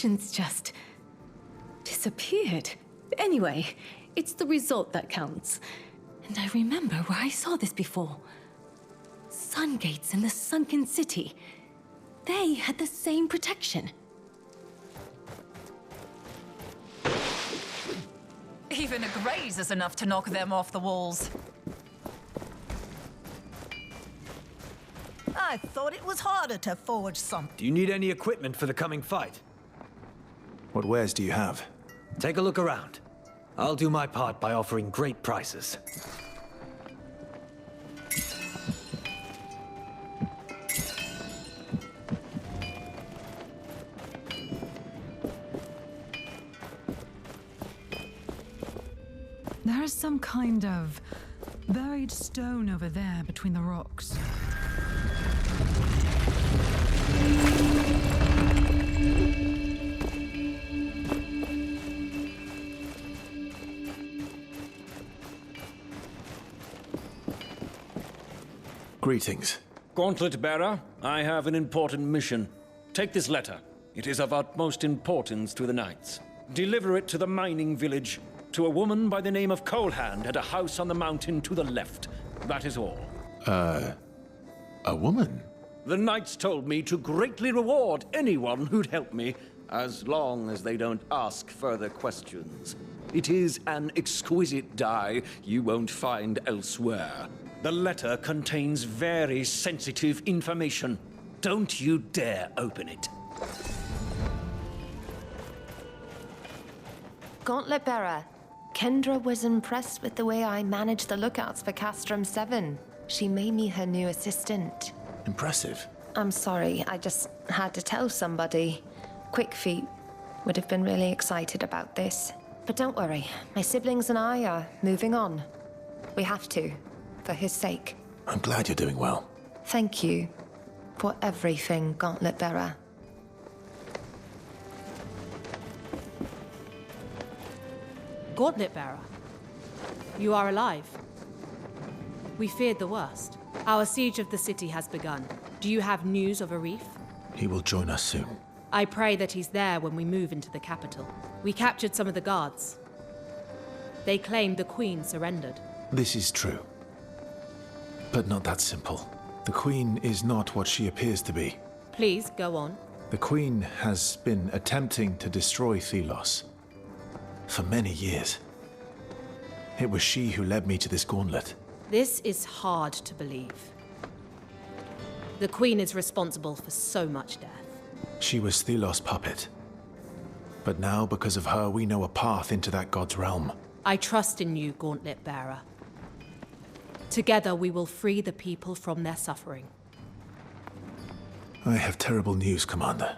visions just disappeared. Anyway, it's the result that counts. And I remember where I saw this before. Sun gates in the sunken city. They had the same protection. Even a graze is enough to knock them off the walls. I thought it was harder to forge something. Do you need any equipment for the coming fight? What wares do you have? Take a look around. I'll do my part by offering great prices. There is some kind of buried stone over there between the rocks. Greetings. Gauntlet Bearer, I have an important mission. Take this letter. It is of utmost importance to the Knights. Deliver it to the mining village, to a woman by the name of Coalhand at a house on the mountain to the left. That is all. A woman? The Knights told me to greatly reward anyone who'd help me, as long as they don't ask further questions. It is an exquisite dye you won't find elsewhere. The letter contains very sensitive information. Don't you dare open it. Gauntlet Bearer, Kendra was impressed with the way I managed the lookouts for Castrum 7. She made me her new assistant. Impressive. I'm sorry, I just had to tell somebody. Quick Feet would have been really excited about this. But don't worry, my siblings and I are moving on. We have to, for his sake. I'm glad you're doing well. Thank you for everything, Gauntlet Bearer. Gauntlet Bearer, you are alive. We feared the worst. Our siege of the city has begun. Do you have news of Arif? He will join us soon. I pray that he's there when we move into the capital. We captured some of the guards. They claimed the Queen surrendered. This is true. But not that simple. The Queen is not what she appears to be. Please, go on. The Queen has been attempting to destroy Thelos for many years. It was she who led me to this gauntlet. This is hard to believe. The Queen is responsible for so much death. She was Thelos' puppet. But now, because of her, we know a path into that god's realm. I trust in you, Gauntlet Bearer. Together we will free the people from their suffering. I have terrible news, Commander.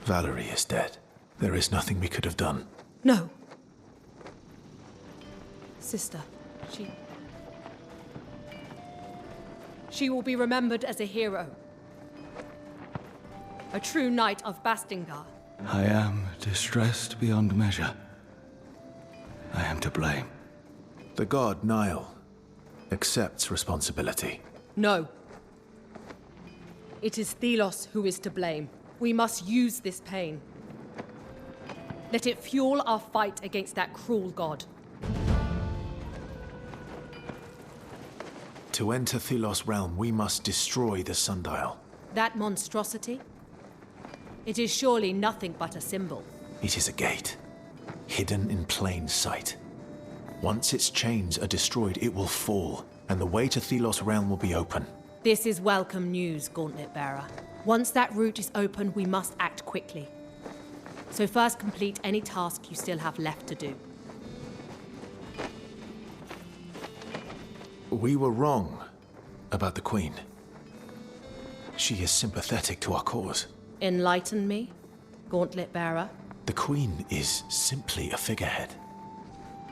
Valerie is dead. There is nothing we could have done. No. Sister, she will be remembered as a hero. A true knight of Bastingar. I am distressed beyond measure. I am to blame. The god, Nile, accepts responsibility. No. It is Thelos who is to blame. We must use this pain. Let it fuel our fight against that cruel god. To enter Thelos' realm, we must destroy the sundial. That monstrosity? It is surely nothing but a symbol. It is a gate, hidden in plain sight. Once its chains are destroyed, it will fall, and the way to Thelos' realm will be open. This is welcome news, Gauntlet Bearer. Once that route is open, we must act quickly. So first complete any task you still have left to do. We were wrong about the Queen. She is sympathetic to our cause. Enlighten me, Gauntlet Bearer. The Queen is simply a figurehead.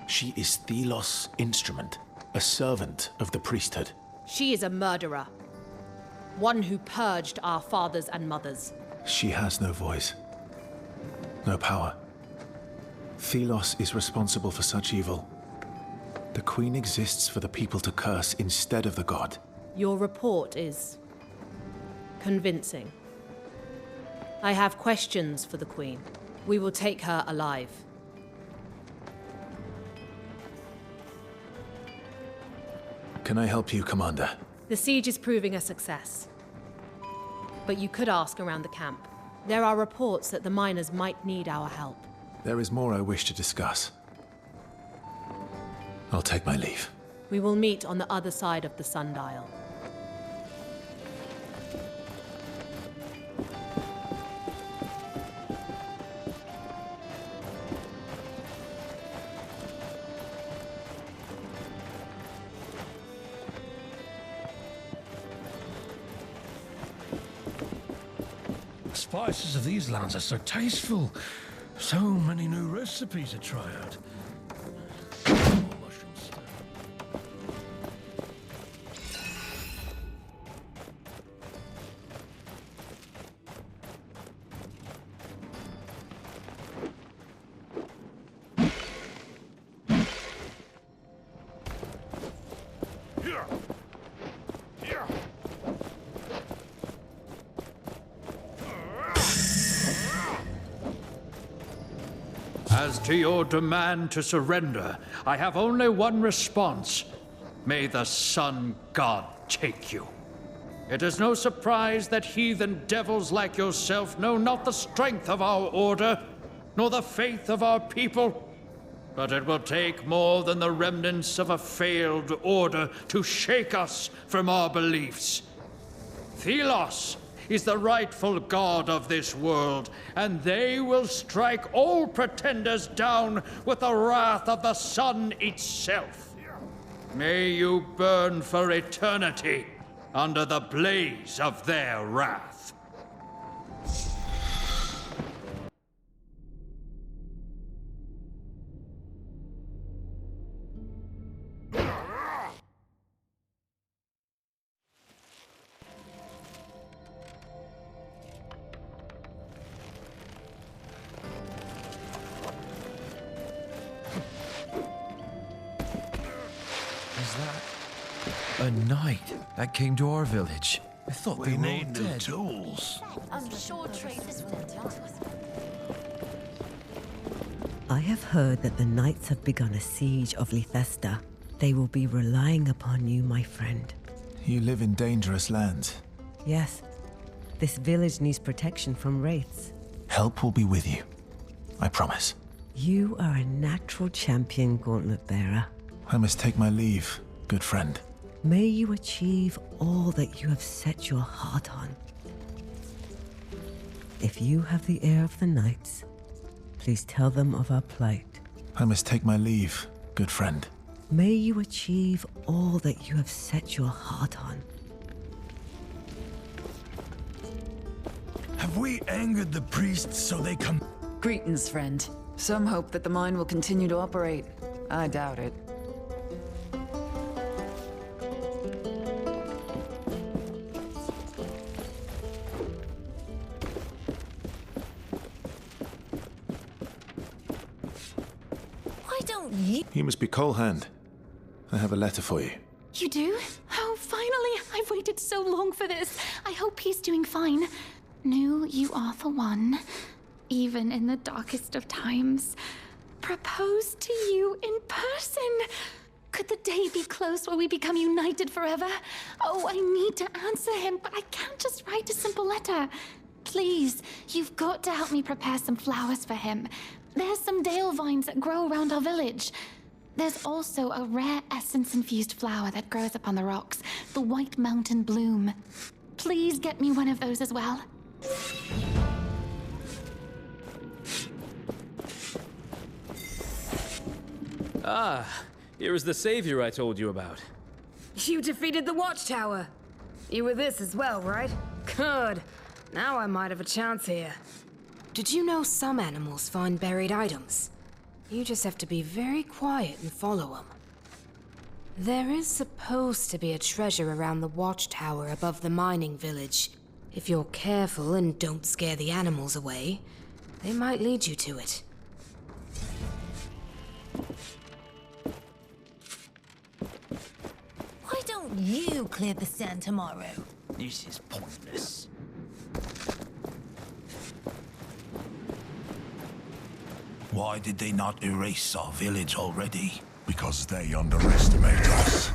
She is Thelos' instrument, a servant of the priesthood. She is a murderer. One who purged our fathers and mothers. She has no voice, no power. Thelos is responsible for such evil. The Queen exists for the people to curse instead of the god. Your report is convincing. I have questions for the Queen. We will take her alive. Can I help you, Commander? The siege is proving a success. But you could ask around the camp. There are reports that the miners might need our help. There is more I wish to discuss. I'll take my leave. We will meet on the other side of the sundial. The spices of these lands are so tasteful. So many new recipes to try out. Mushroom stew. As to your demand to surrender, I have only one response. May the sun god take you. It is no surprise that heathen devils like yourself know not the strength of our order, nor the faith of our people. But it will take more than the remnants of a failed order to shake us from our beliefs. Thelos is the rightful god of this world, and they will strike all pretenders down with the wrath of the sun itself. May you burn for eternity under the blaze of their wrath. A knight that came to our village. I thought We they were all need new dead. tools. I'm sure trade is I have heard that the knights have begun a siege of Lethesta. They will be relying upon you, my friend. You live in dangerous lands. Yes, this village needs protection from wraiths. Help will be with you. I promise. You are a natural champion, Gauntlet Bearer. I must take my leave, good friend. May you achieve all that you have set your heart on. If you have the ear of the knights, please tell them of our plight. I must take my leave, good friend. May you achieve all that you have set your heart on. Have we angered the priests so they come? Greetings, friend. Some hope that the mine will continue to operate. I doubt it. Why don't you? You must be Colehand. I have a letter for you. You do? Oh, finally! I've waited so long for this. I hope he's doing fine. Knew you are the one, even in the darkest of times. Proposed to you in person. Could the day be close where we become united forever? Oh, I need to answer him, but I can't just write a simple letter. Please, you've got to help me prepare some flowers for him. There's some dale vines that grow around our village. There's also a rare essence-infused flower that grows up on the rocks, the White Mountain Bloom. Please get me one of those as well. Ah, here is the savior I told you about. You defeated the Watchtower. You were this as well, right? Good. Now I might have a chance here. Did you know some animals find buried items? You just have to be very quiet and follow them. There is supposed to be a treasure around the Watchtower above the mining village. If you're careful and don't scare the animals away, they might lead you to it. Why don't you clear the sand tomorrow? This is pointless. Why did they not erase our village already? Because they underestimate us.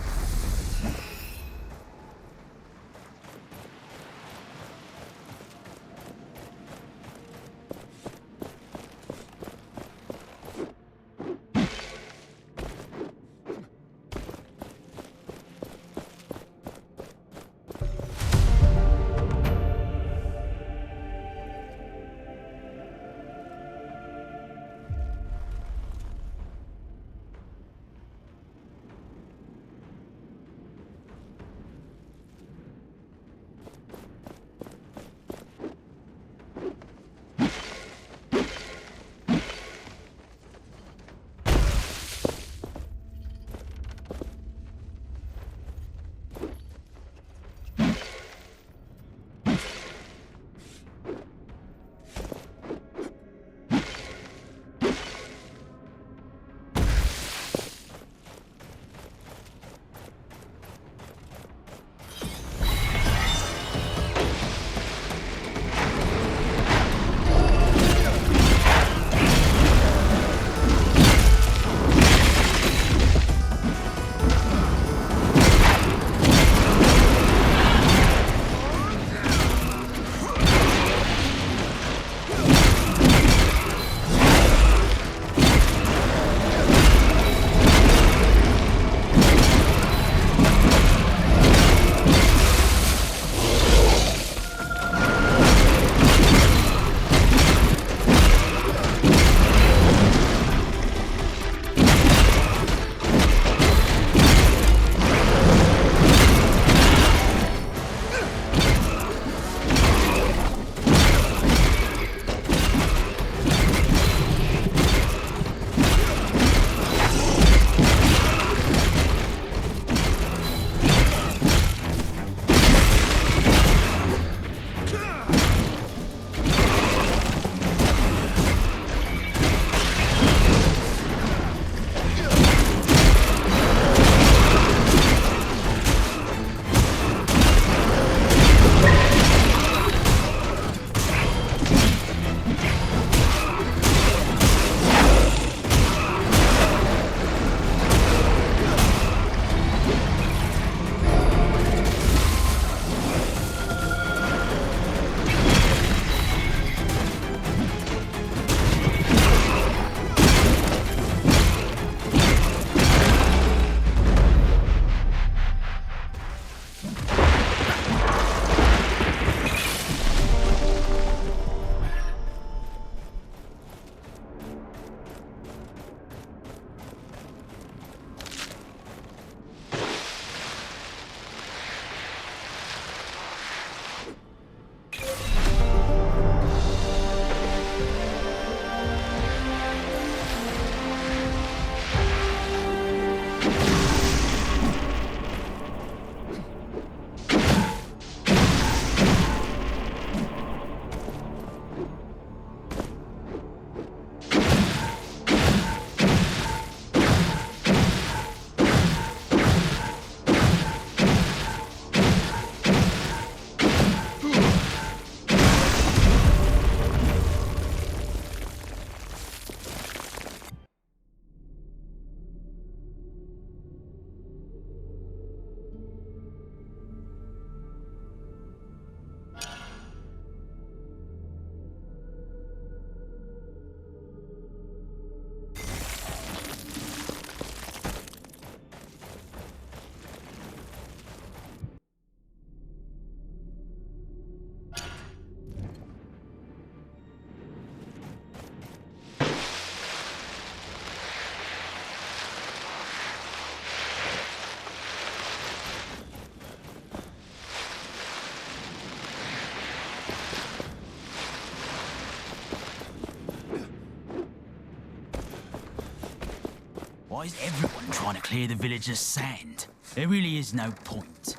Why is everyone trying to clear the villagers' sand? There really is no point.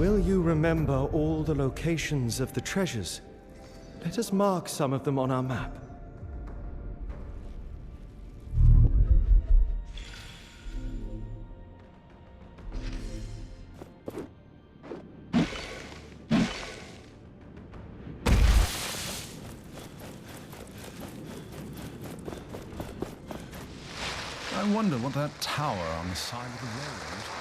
Will you remember all the locations of the treasures? Let us mark some of them on our map. I wonder what that tower on the side of the road.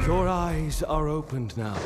Your eyes are opened now.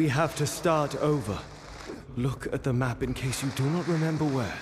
We have to start over. Look at the map in case you do not remember where.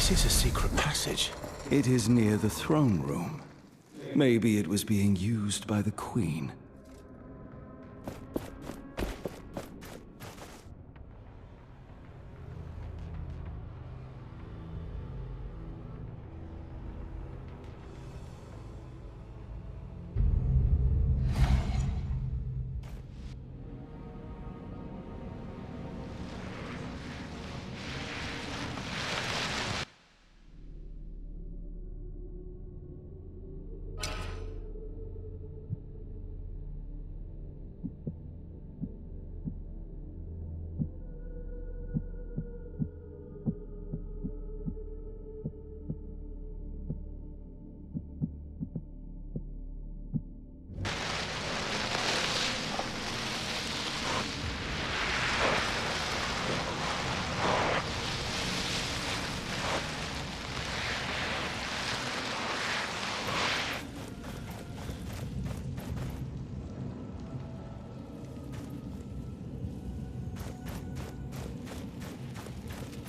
This is a secret passage. It is near the throne room. Maybe it was being used by the Queen.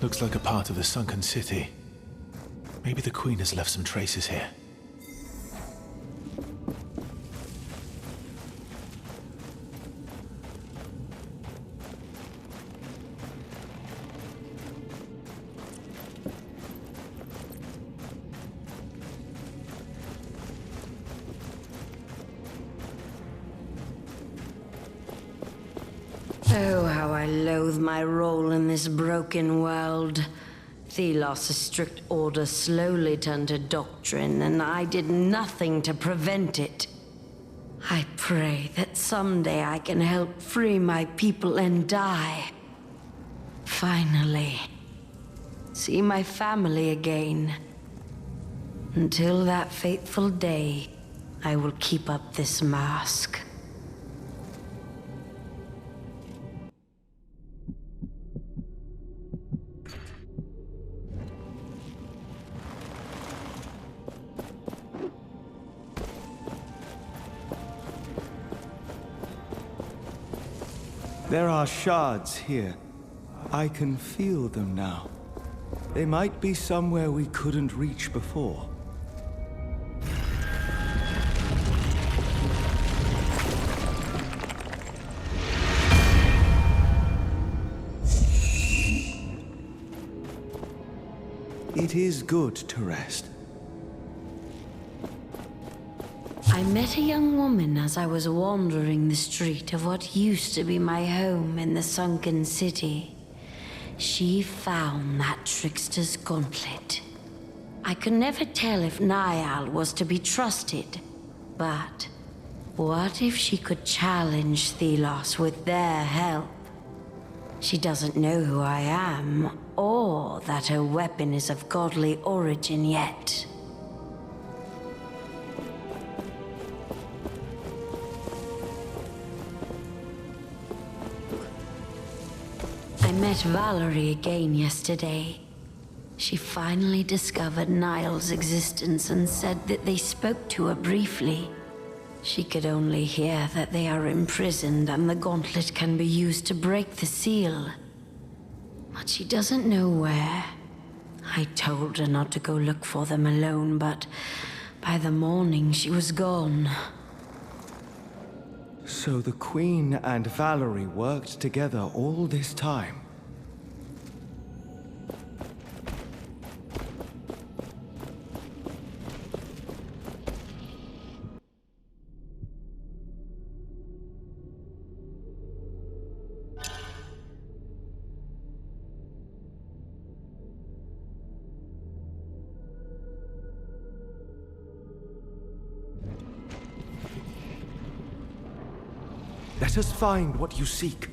Looks like a part of the sunken city. Maybe the Queen has left some traces here. Oh, how I loathe my role in this broken world. Thelos' strict order slowly turned to doctrine, and I did nothing to prevent it. I pray that someday I can help free my people and die. Finally, see my family again. Until that fateful day, I will keep up this mask. There are shards here. I can feel them now. They might be somewhere we couldn't reach before. It is good to rest. I met a young woman as I was wandering the street of what used to be my home in the sunken city. She found that trickster's gauntlet. I could never tell if Niall was to be trusted, but what if she could challenge Thelos with their help? She doesn't know who I am, or that her weapon is of godly origin yet. I met Valerie again yesterday. She finally discovered Niall's existence and said that they spoke to her briefly. She could only hear that they are imprisoned and the gauntlet can be used to break the seal. But she doesn't know where. I told her not to go look for them alone, but by the morning she was gone. So the Queen and Valerie worked together all this time. Let us find what you seek.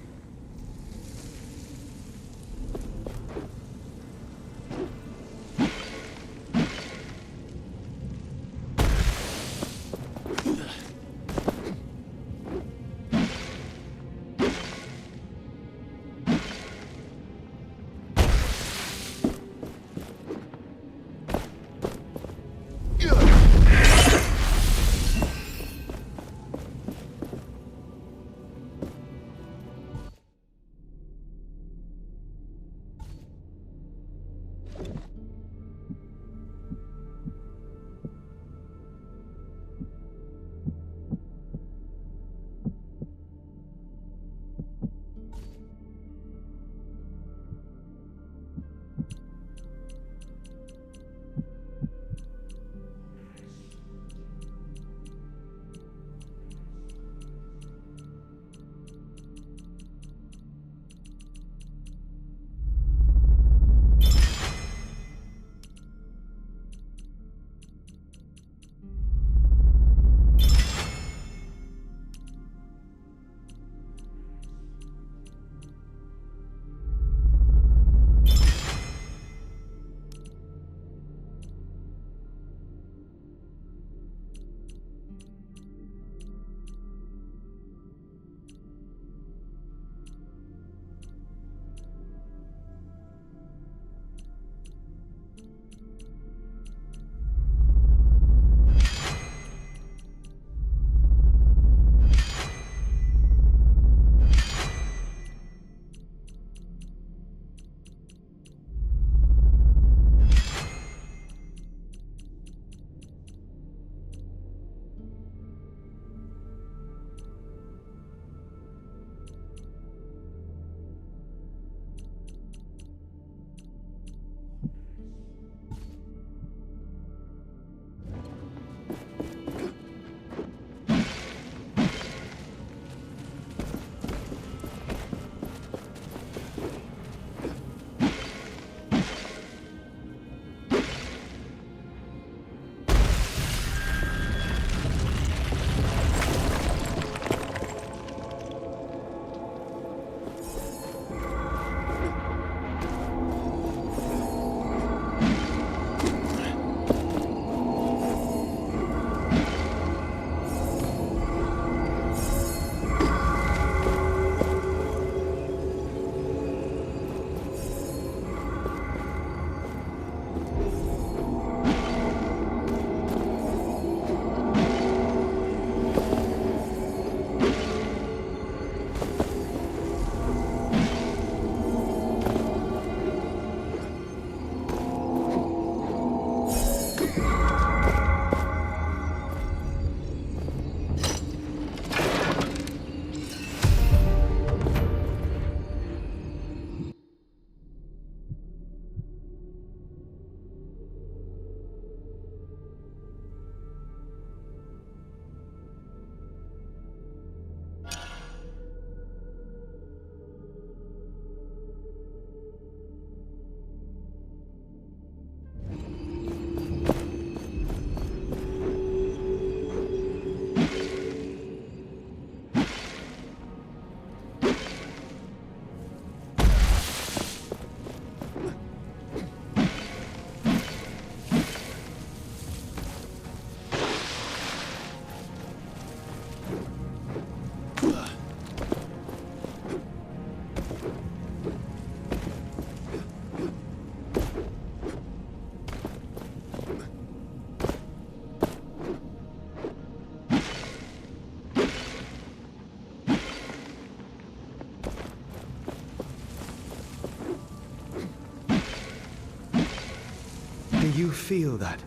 You feel that?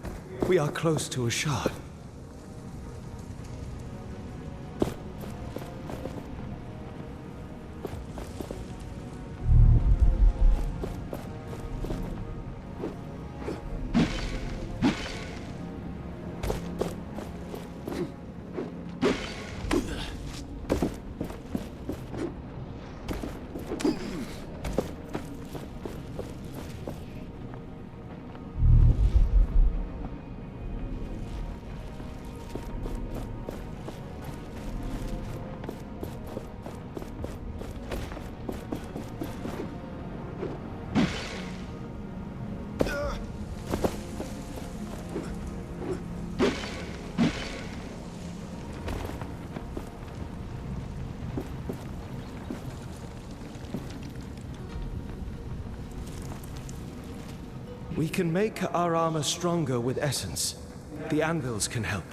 We are close to a shard. We can make our armor stronger with essence. The anvils can help.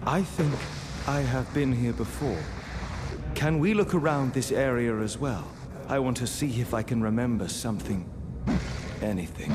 I think I have been here before. Can we look around this area as well? I want to see if I can remember something. Anything.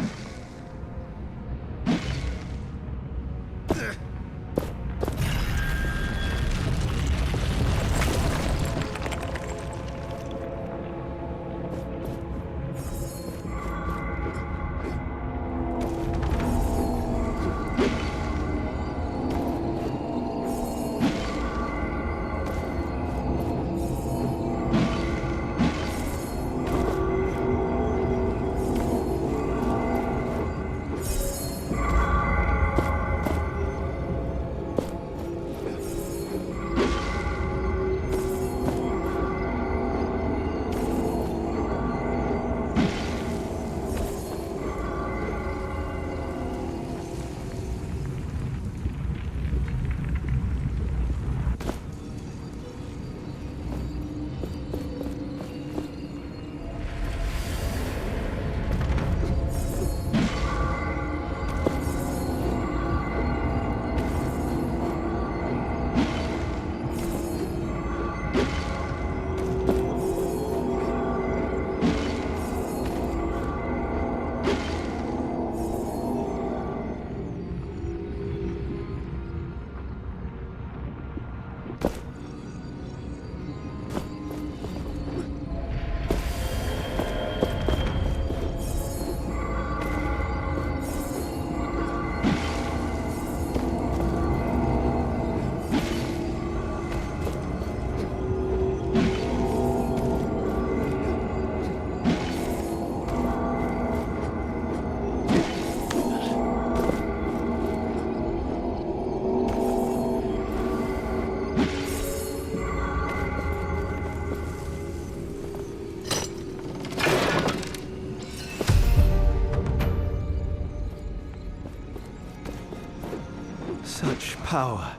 Such power.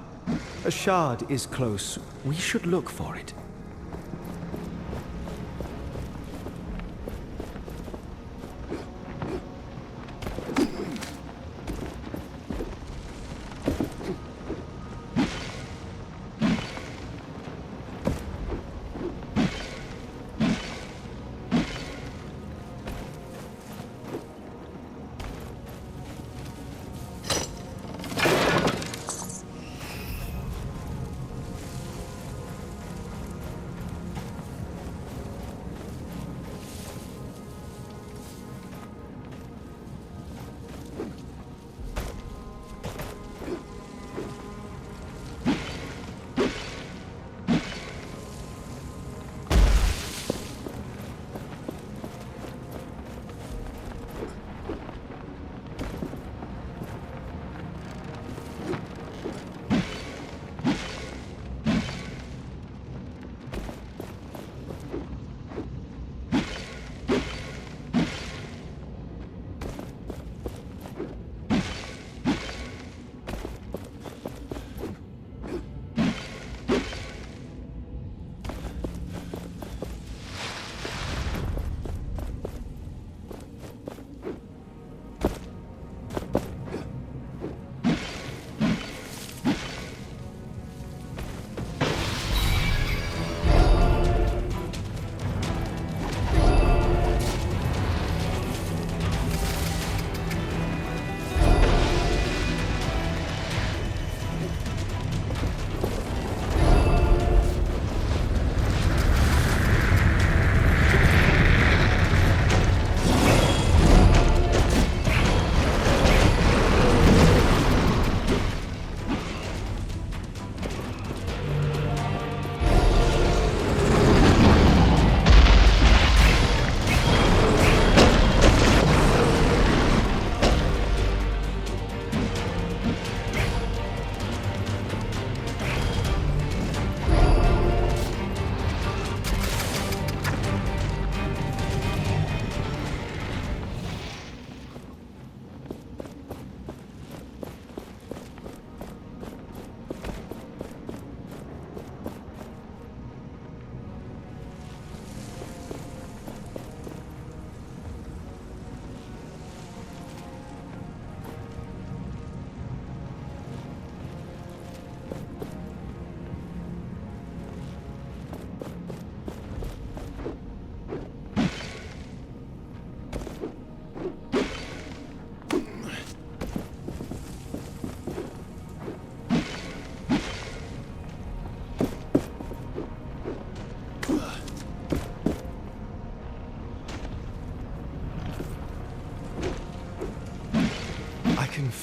A shard is close. We should look for it.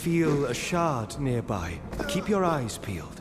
feel a shard nearby. Keep your eyes peeled.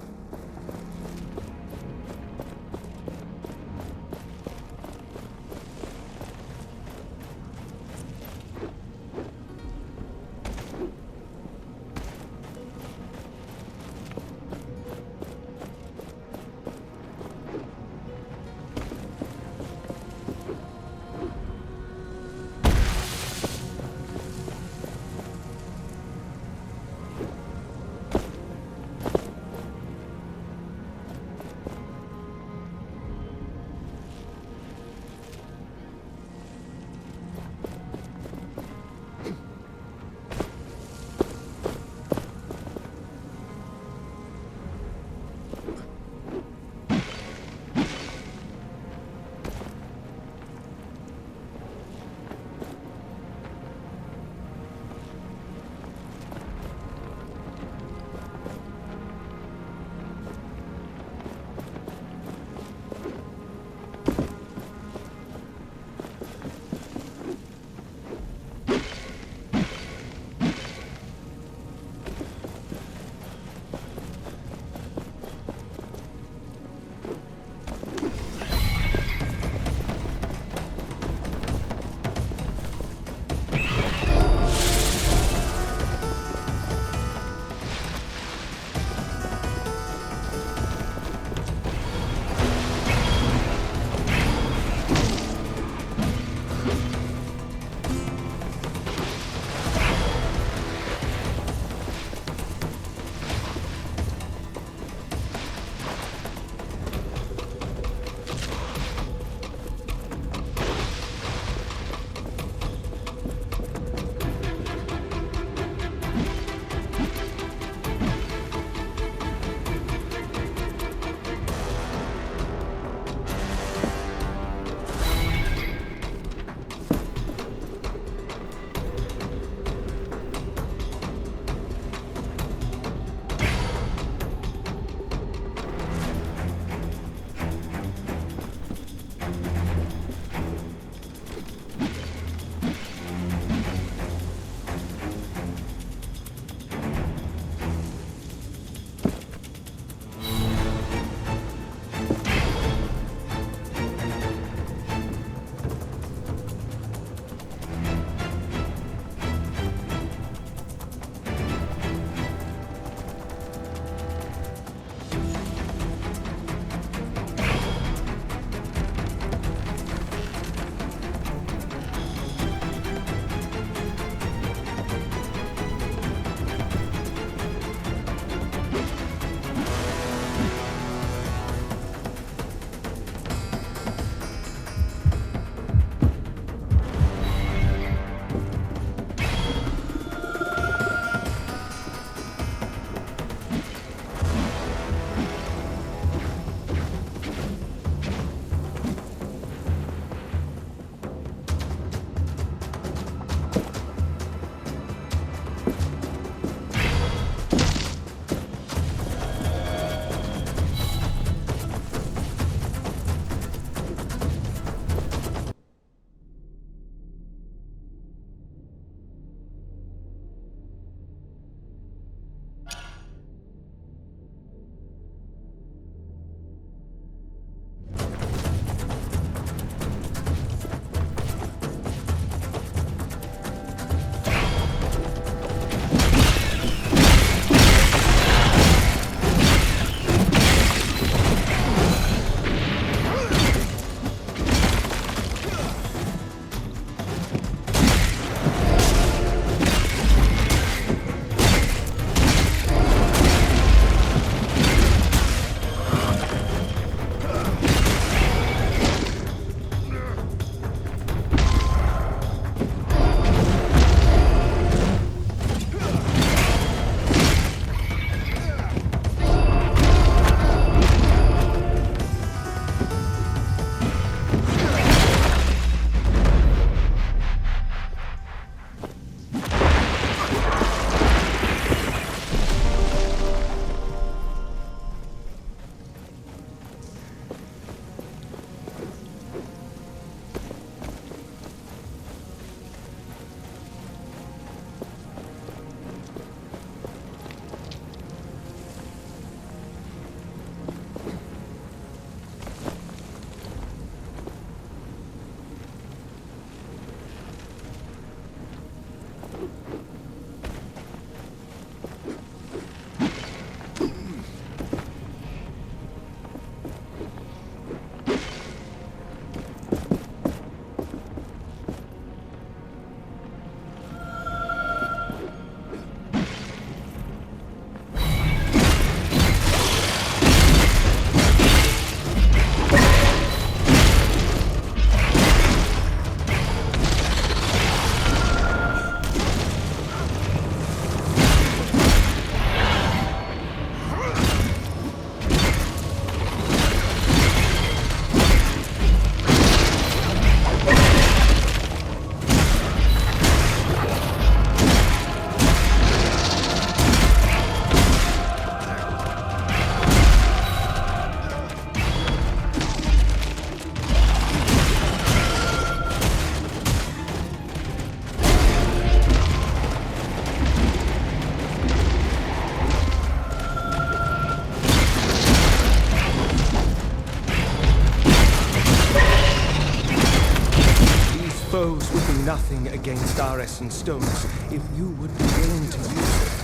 bows would be nothing against our Essen stones if you would be willing to use them.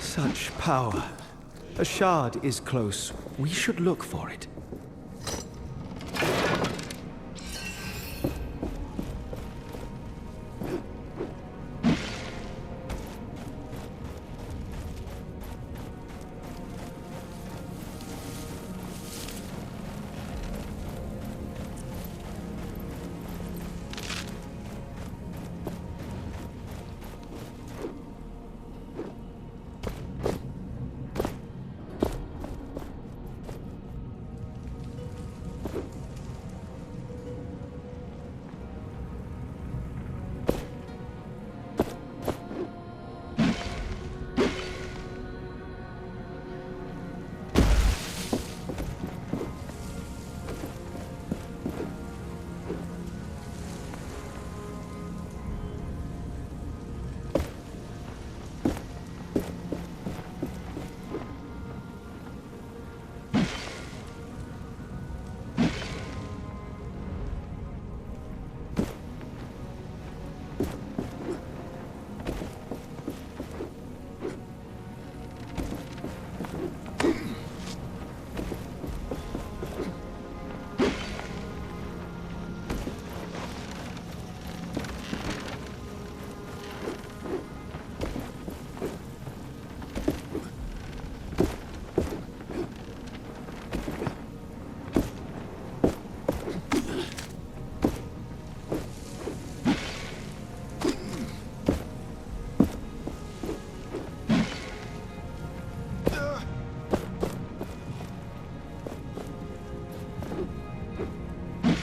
Such power. A shard is close. We should look for it.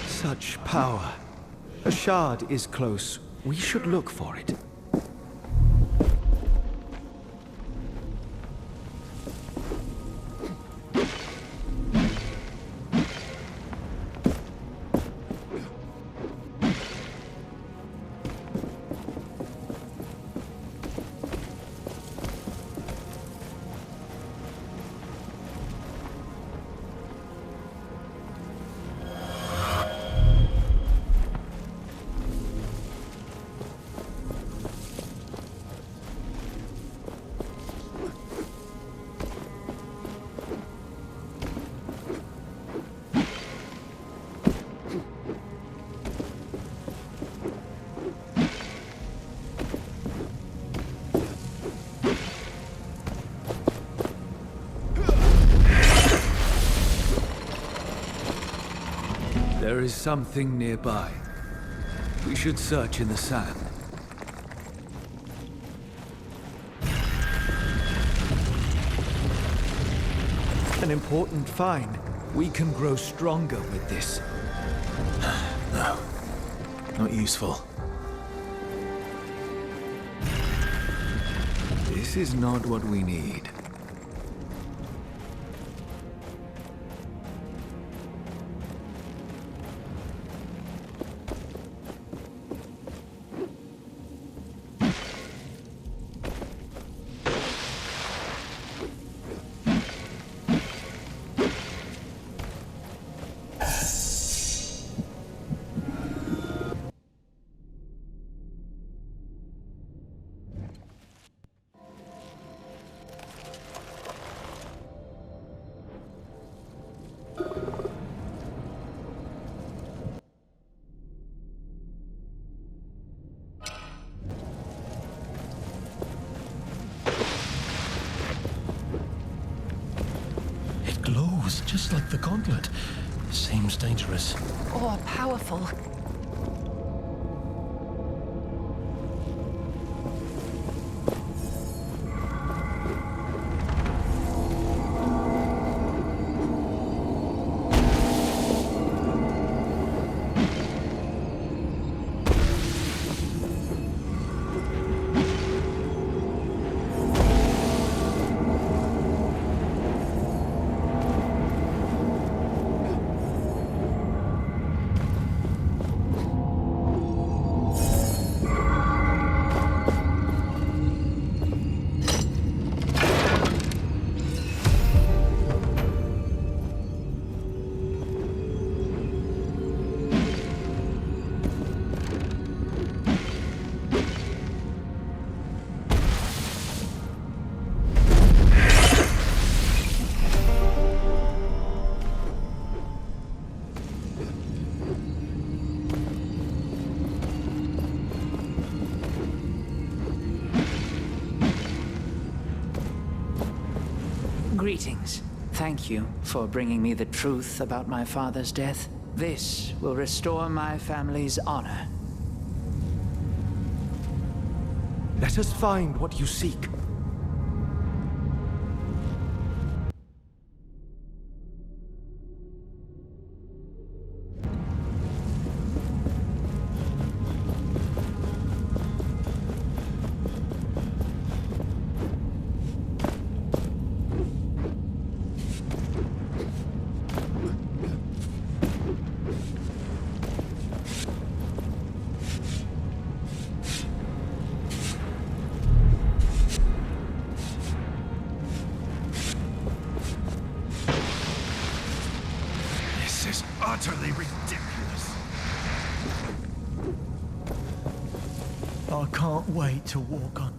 Such power. A shard is close. We should look for it. There is something nearby. We should search in the sand. An important find. We can grow stronger with this. No. Not useful. This is not what we need. just like the gauntlet. Seems dangerous. Or powerful. Greetings. Thank you for bringing me the truth about my father's death. This will restore my family's honor. Let us find what you seek. Utterly ridiculous. I can't wait to walk on.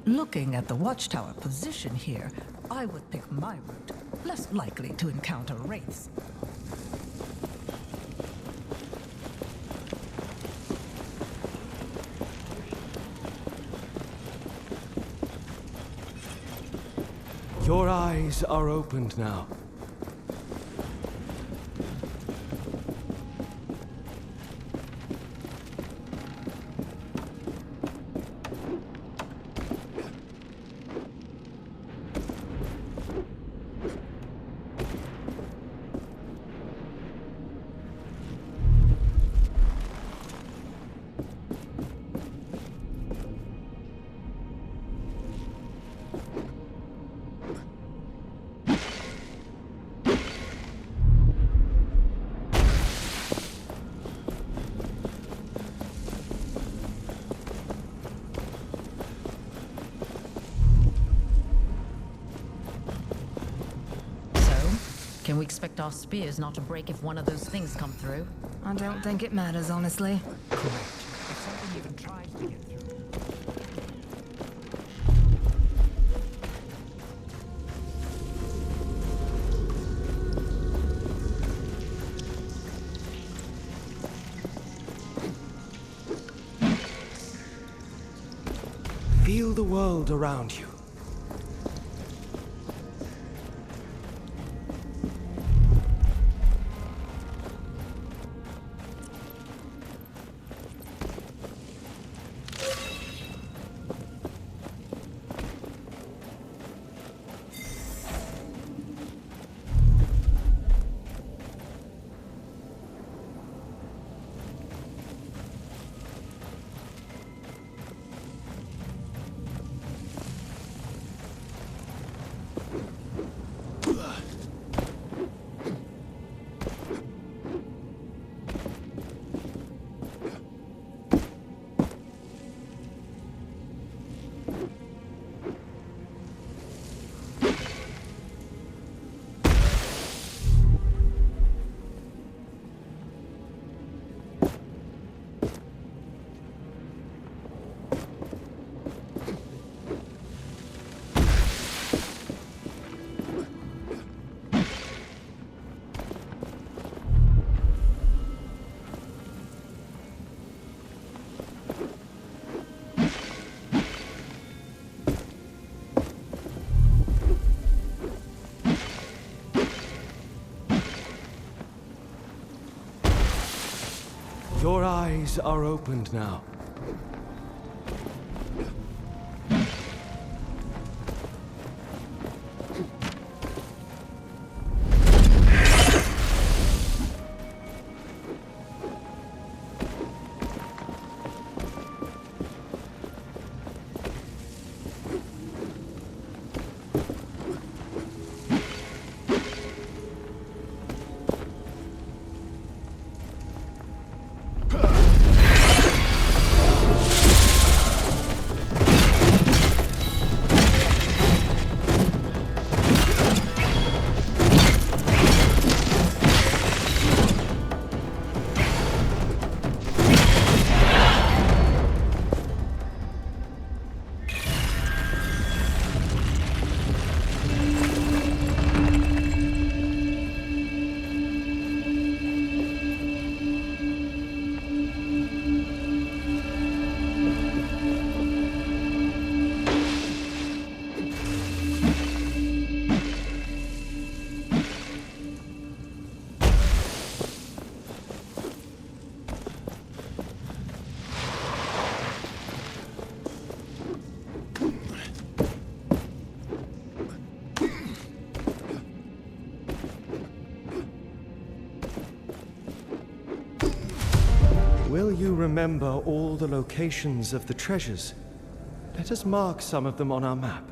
Looking at the watchtower position here, I would pick my route. Less likely to encounter wraiths. Your eyes are opened now. Can we expect our spears not to break if one of those things come through? I don't think it matters, honestly. Correct. If something even tries to get through. Feel the world around you. Your eyes are opened now. Will you remember all the locations of the treasures? Let us mark some of them on our map.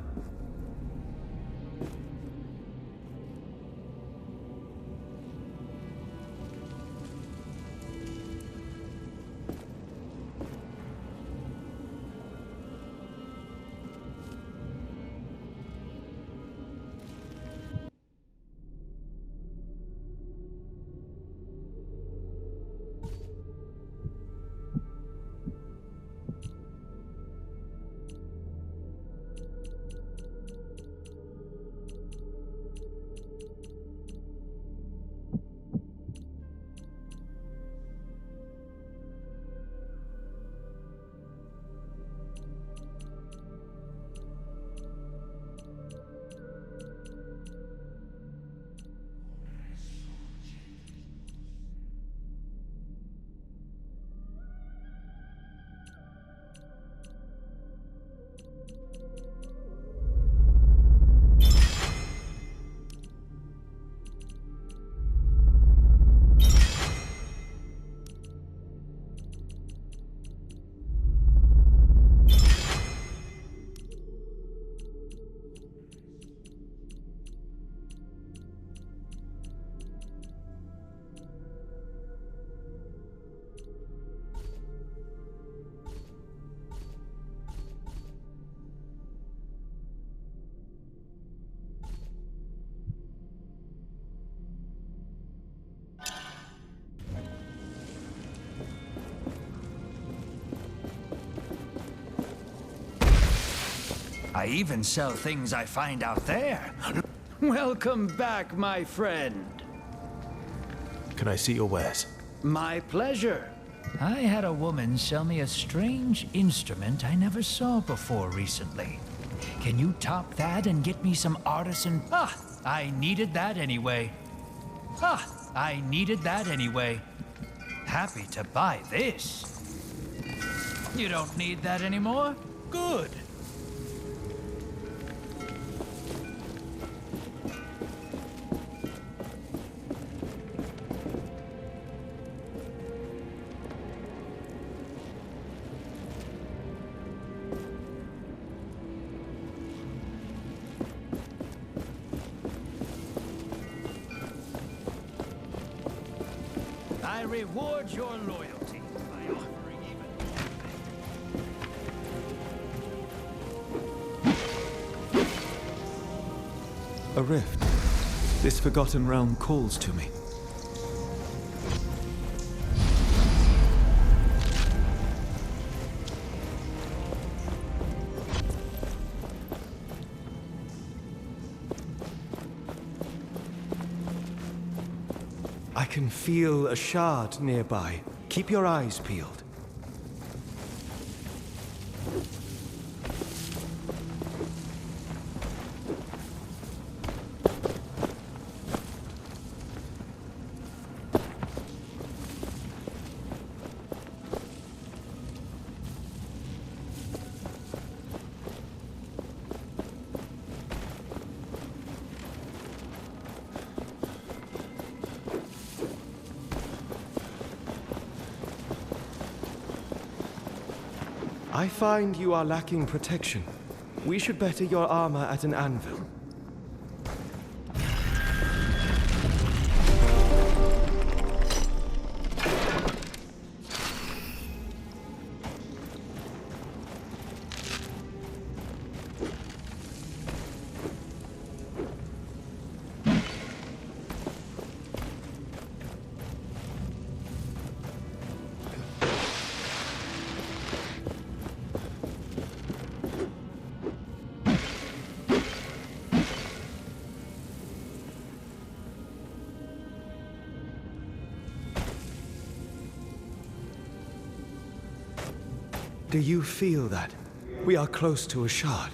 I even sell things I find out there. Welcome back, my friend. Can I see your wares? My pleasure. I had a woman sell me a strange instrument I never saw before recently. Can you top that and get me some artisan... Ah, I needed that anyway. Happy to buy this. You don't need that anymore? Good. I reward your loyalty by offering A rift. This forgotten realm calls to me. I can feel a shard nearby. Keep your eyes peeled. I find you are lacking protection. We should better your armor at an anvil. Do you feel that? We are close to a shard.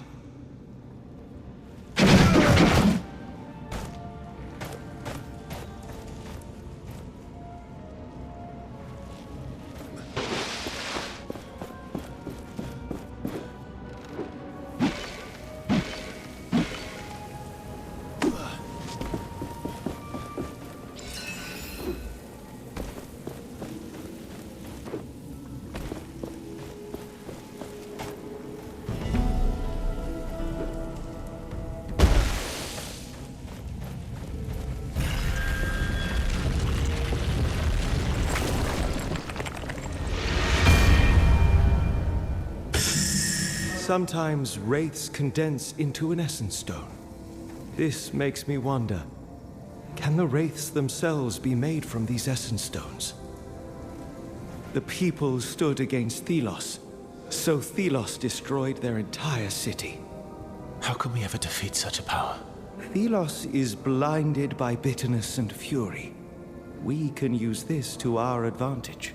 Sometimes wraiths condense into an essence stone. This makes me wonder, can the wraiths themselves be made from these essence stones? The people stood against Thelos, so Thelos destroyed their entire city. How can we ever defeat such a power? Thelos is blinded by bitterness and fury. We can use this to our advantage.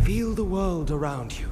Feel the world around you.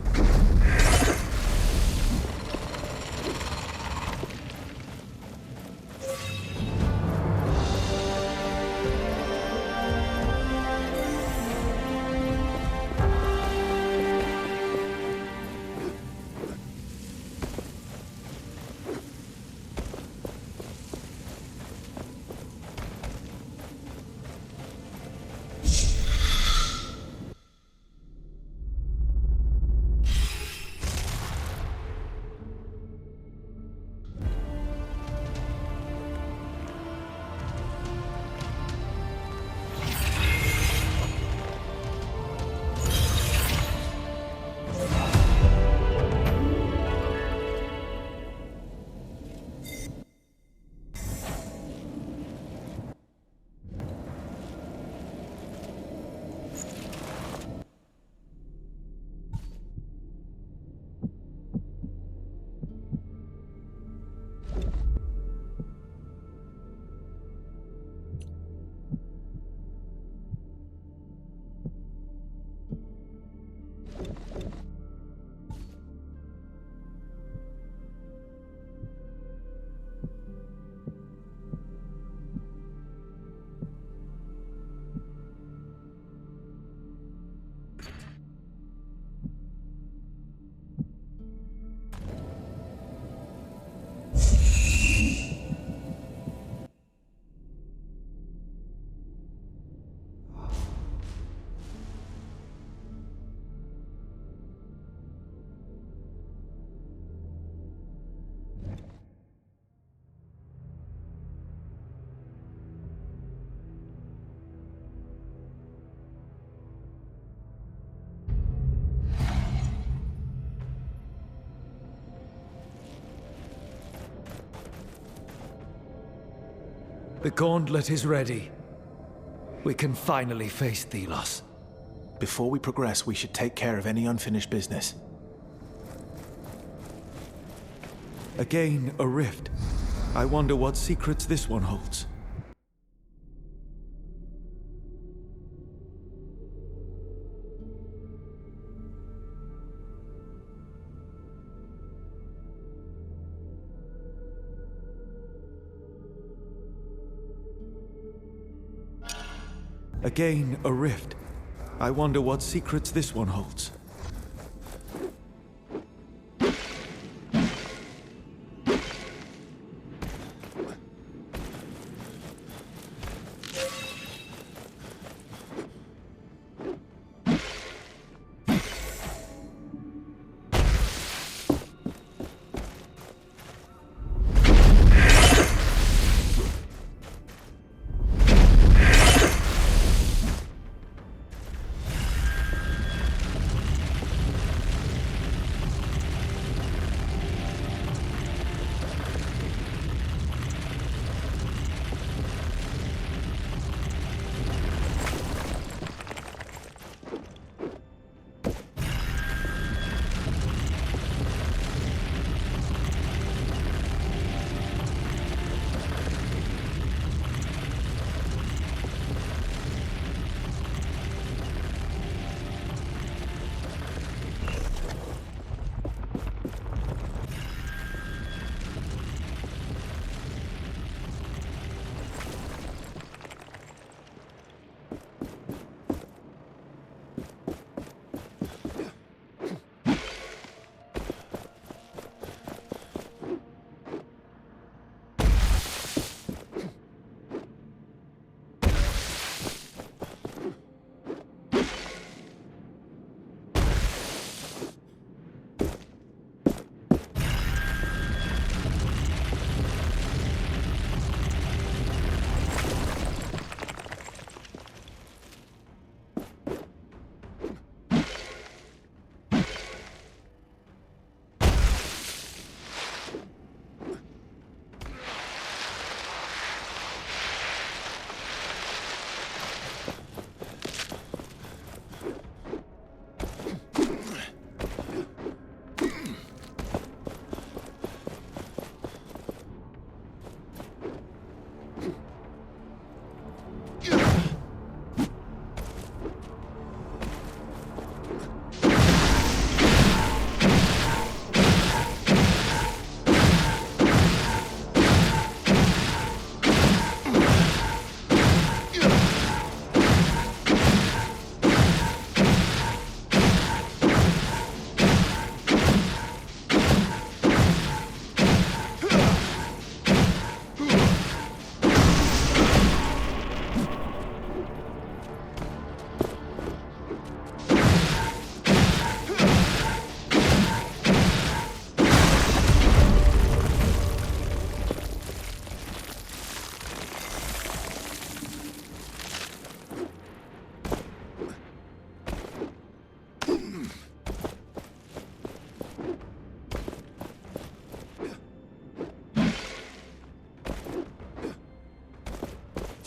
The gauntlet is ready. We can finally face Thelos. Before we progress, we should take care of any unfinished business. Again, a rift. I wonder what secrets this one holds. Again, a rift. I wonder what secrets this one holds.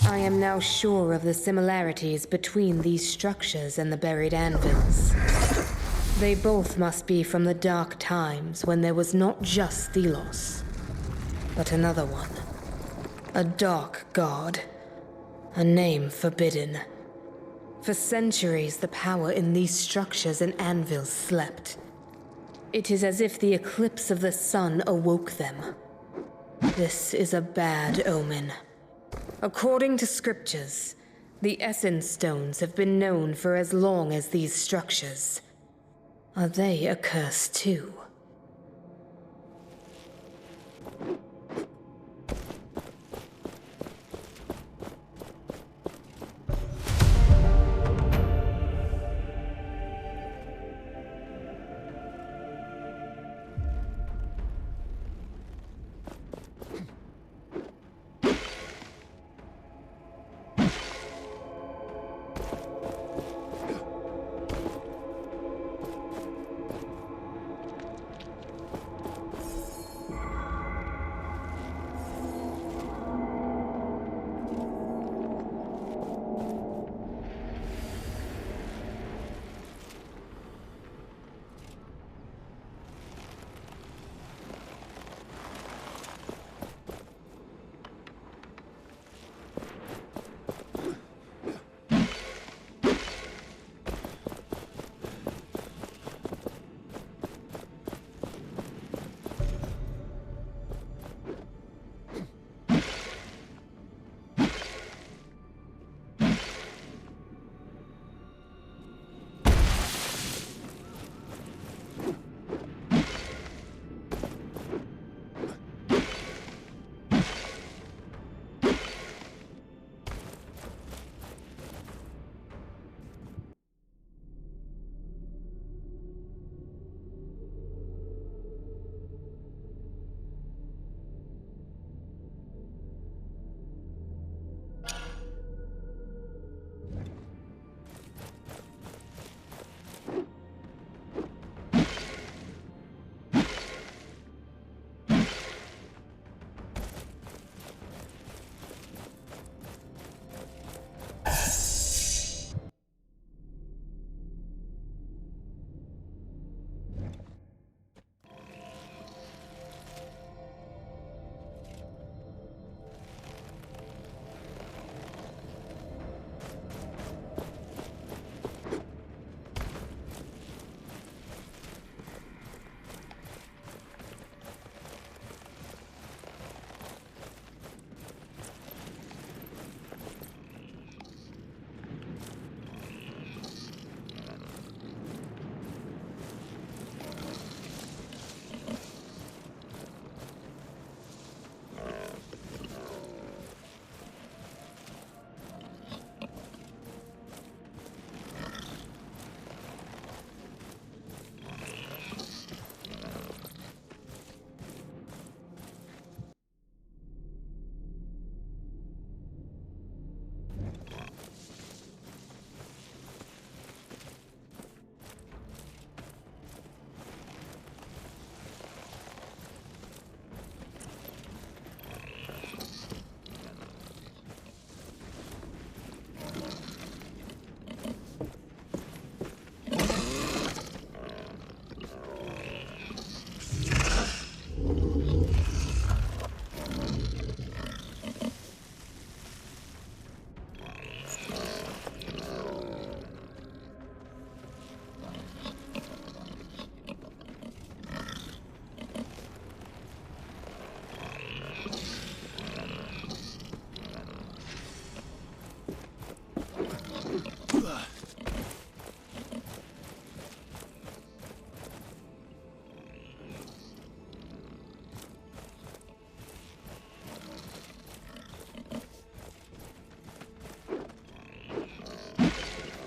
I am now sure of the similarities between these structures and the buried anvils. They both must be from the dark times when there was not just Thelos, but another one. A dark god. A name forbidden. For centuries, the power in these structures and anvils slept. It is as if the eclipse of the sun awoke them. This is a bad omen. According to scriptures, the Essence Stones have been known for as long as these structures. Are they a curse too?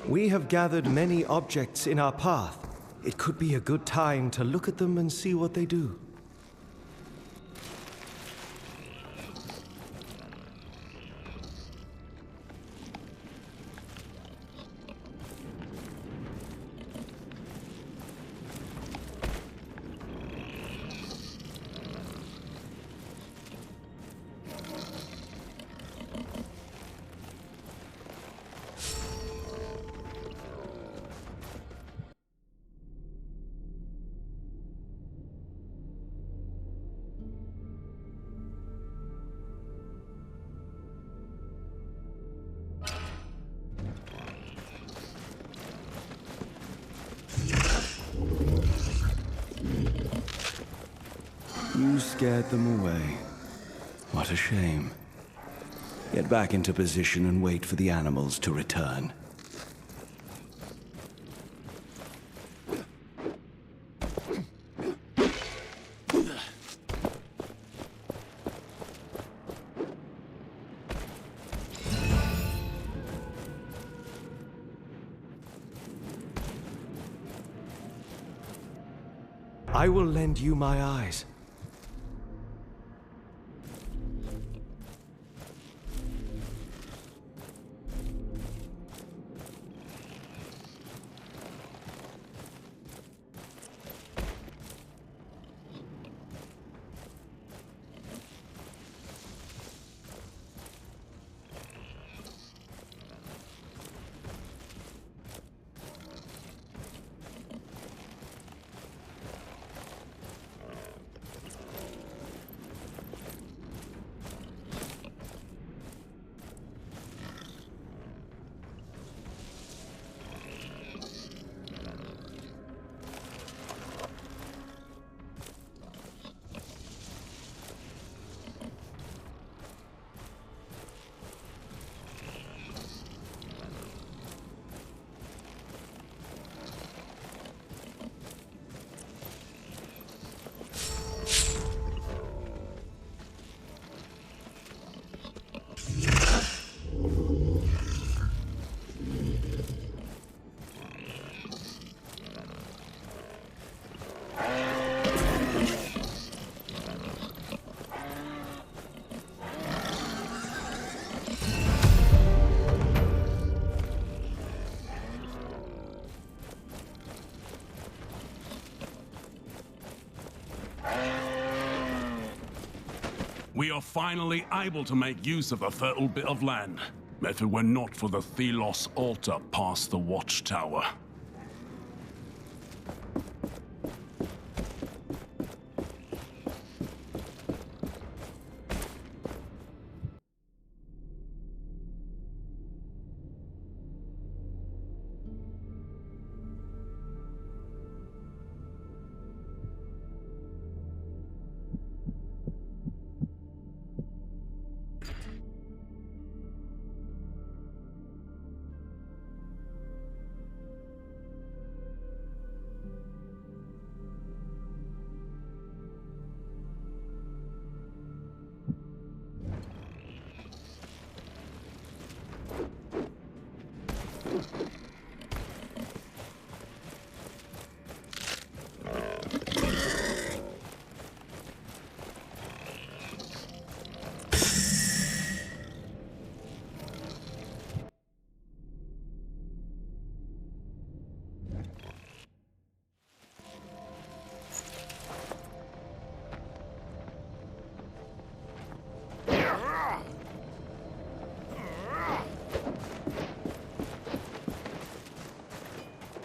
We have gathered many objects in our path. It could be a good time to look at them and see what they do. You scared them away. What a shame. Get back into position and wait for the animals to return. I will lend you my eyes. We are finally able to make use of a fertile bit of land. If it were not for the Thelos altar past the watchtower.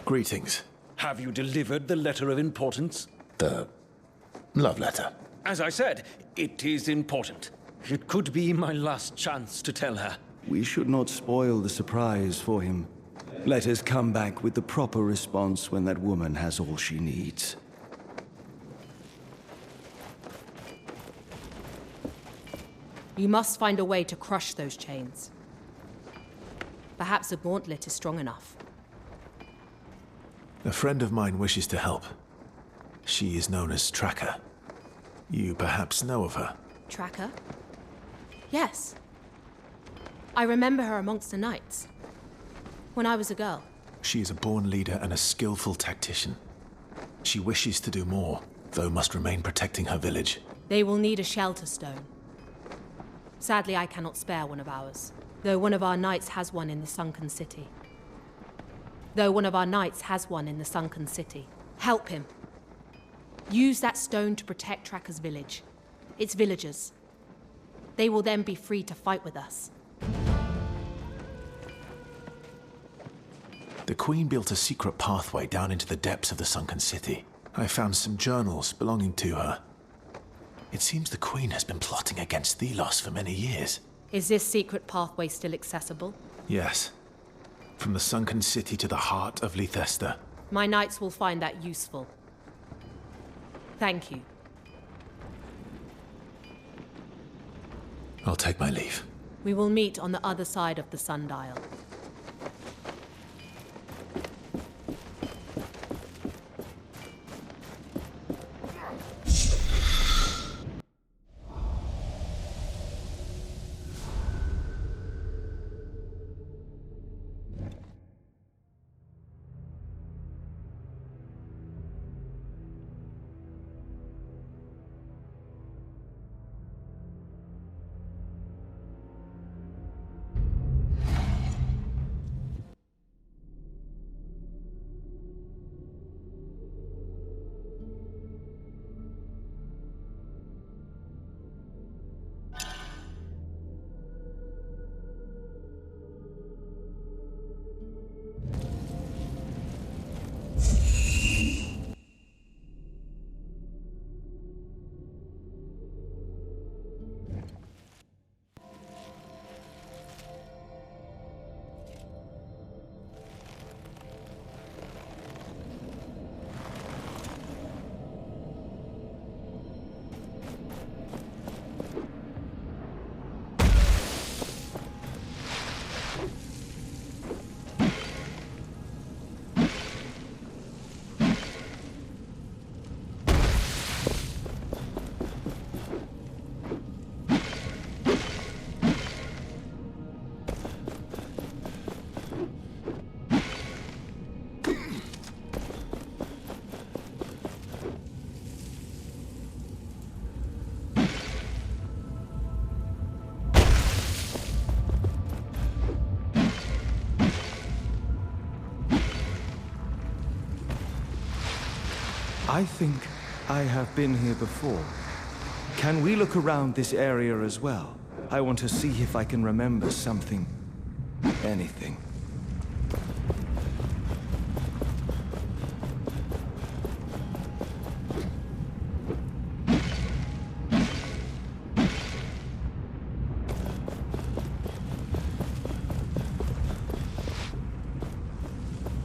Greetings. Have you delivered the letter of importance? The love letter. As I said, it is important. It could be my last chance to tell her. We should not spoil the surprise for him. Let us come back with the proper response when that woman has all she needs. You must find a way to crush those chains. Perhaps a gauntlet is strong enough. A friend of mine wishes to help. She is known as Tracker. You perhaps know of her. Tracker? Yes. I remember her amongst the knights. When I was a girl. She is a born leader and a skillful tactician. She wishes to do more, though must remain protecting her village. They will need a shelter stone. Sadly, I cannot spare one of ours, though one of our knights has one in the sunken city. Help him. Use that stone to protect Tracker's village. Its villagers. They will then be free to fight with us. The Queen built a secret pathway down into the depths of the sunken city. I found some journals belonging to her. It seems the Queen has been plotting against Thelos for many years. Is this secret pathway still accessible? Yes. From the sunken city to the heart of Lethester. My knights will find that useful. Thank you. I'll take my leave. We will meet on the other side of the sundial. I think I have been here before. Can we look around this area as well? I want to see if I can remember something. Anything.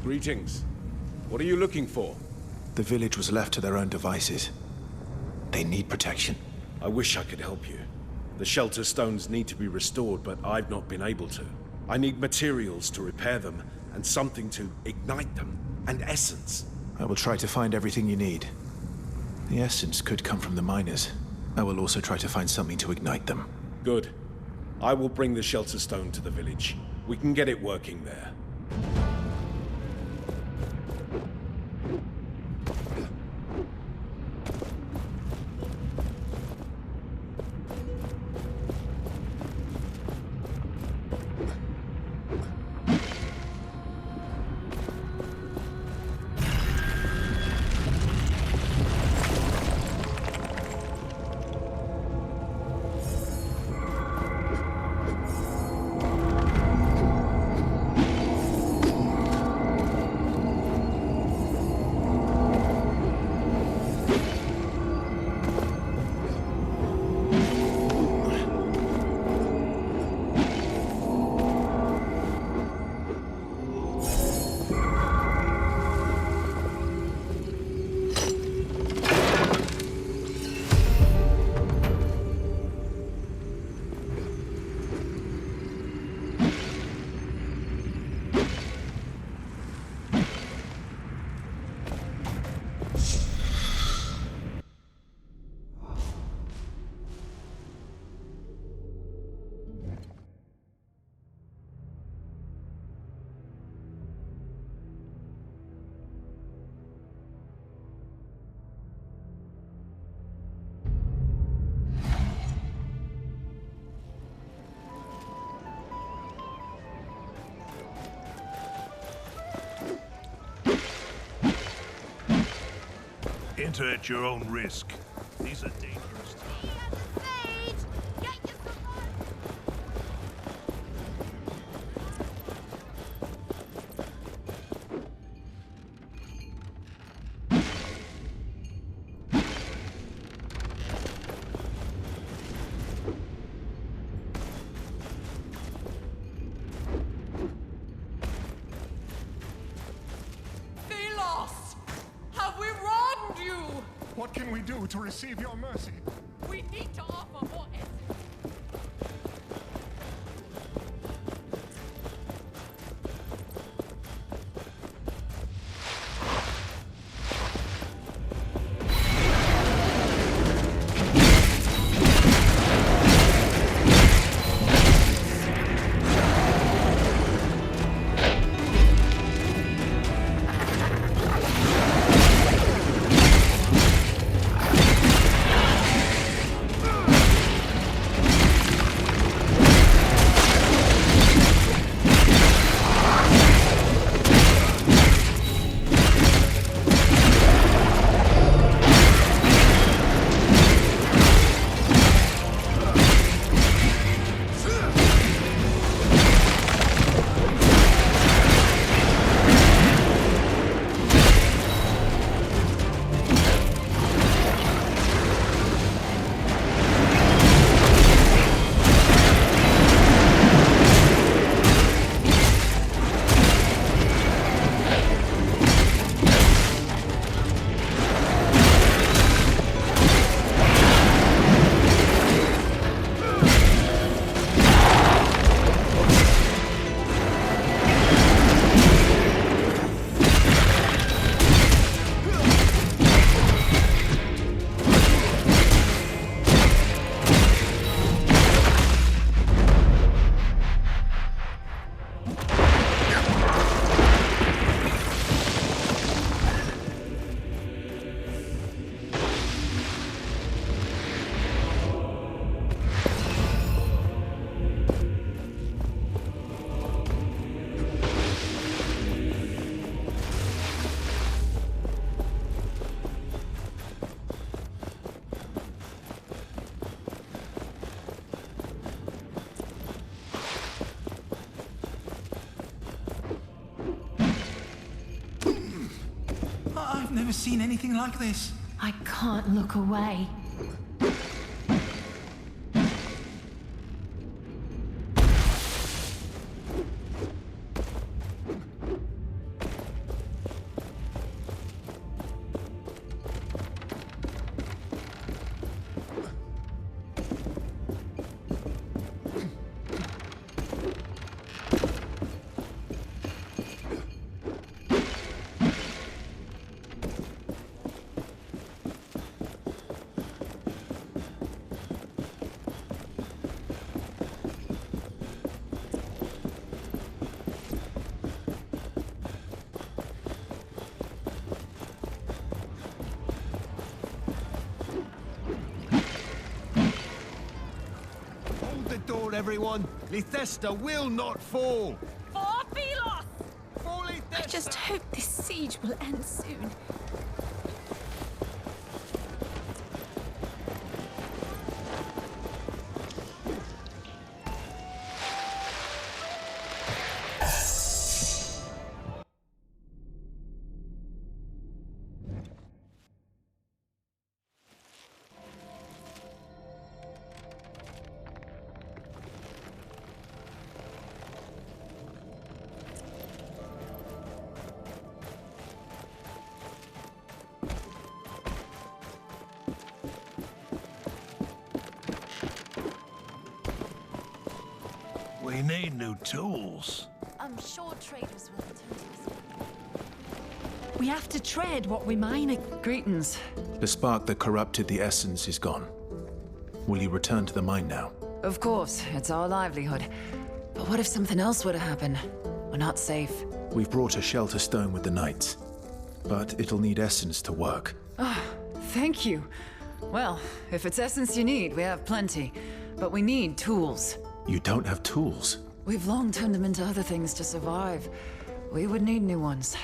Greetings. What are you looking for? The village was left to their own devices. They need protection. I wish I could help you. The shelter stones need to be restored, but I've not been able to. I need materials to repair them, and something to ignite them, and essence. I will try to find everything you need. The essence could come from the miners. I will also try to find something to ignite them. Good. I will bring the shelter stone to the village. We can get it working there. Enter at your own risk. These are dangerous times. What can we do to receive your mercy? We need to offer more essence. I've never seen anything like this. I can't look away. Everyone, Lythesta will not fall. For Philos! For Lythesta! I just hope this siege will end soon. We need new tools. I'm sure traders will attend to us. We have to trade what we mine. Greetings. The spark that corrupted the essence is gone. Will you return to the mine now? Of course, it's our livelihood. But what if something else were to happen? We're not safe. We've brought a shelter stone with the knights, but it'll need essence to work. Ah, thank you. Well, if it's essence you need, we have plenty. But we need tools. You don't have tools? We've long turned them into other things to survive. We would need new ones.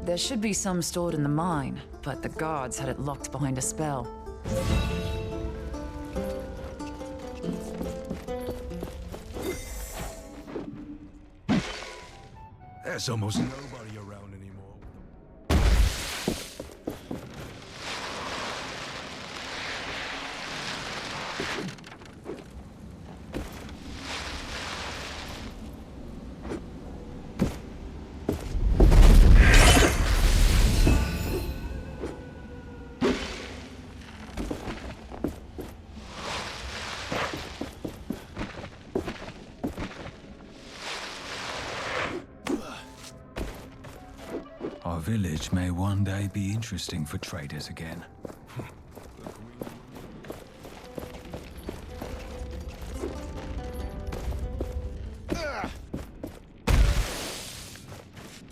There should be some stored in the mine, but the guards had it locked behind a spell. There's almost nobody around anymore. Our village may one day be interesting for traders again.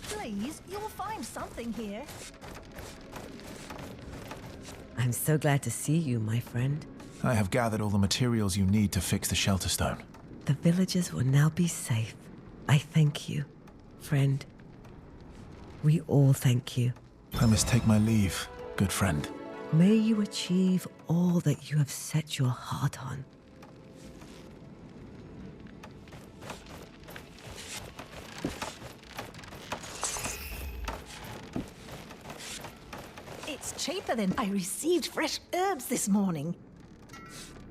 Please, you'll find something here. I'm so glad to see you, my friend. I have gathered all the materials you need to fix the shelter stone. The villagers will now be safe. I thank you, friend. We all thank you. I must take my leave, good friend. May you achieve all that you have set your heart on. It's cheaper than I received fresh herbs this morning.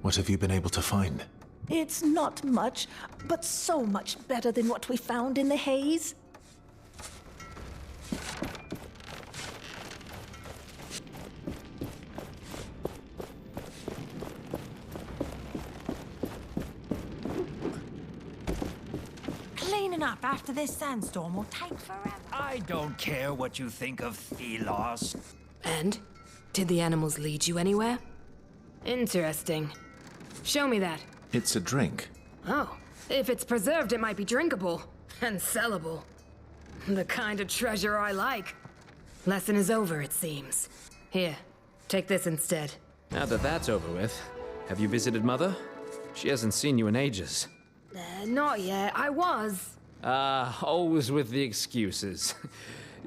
What have you been able to find? It's not much, but so much better than what we found in the haze. Cleaning up after this sandstorm will take forever. I don't care what you think of Thelos. And? Did the animals lead you anywhere? Interesting. Show me that. It's a drink. Oh, if it's preserved, it might be drinkable. And sellable. The kind of treasure I like. Lesson is over, it seems. Here, take this instead. Now that that's over with, have you visited Mother? She hasn't seen you in ages. Not yet. I was. Always with the excuses.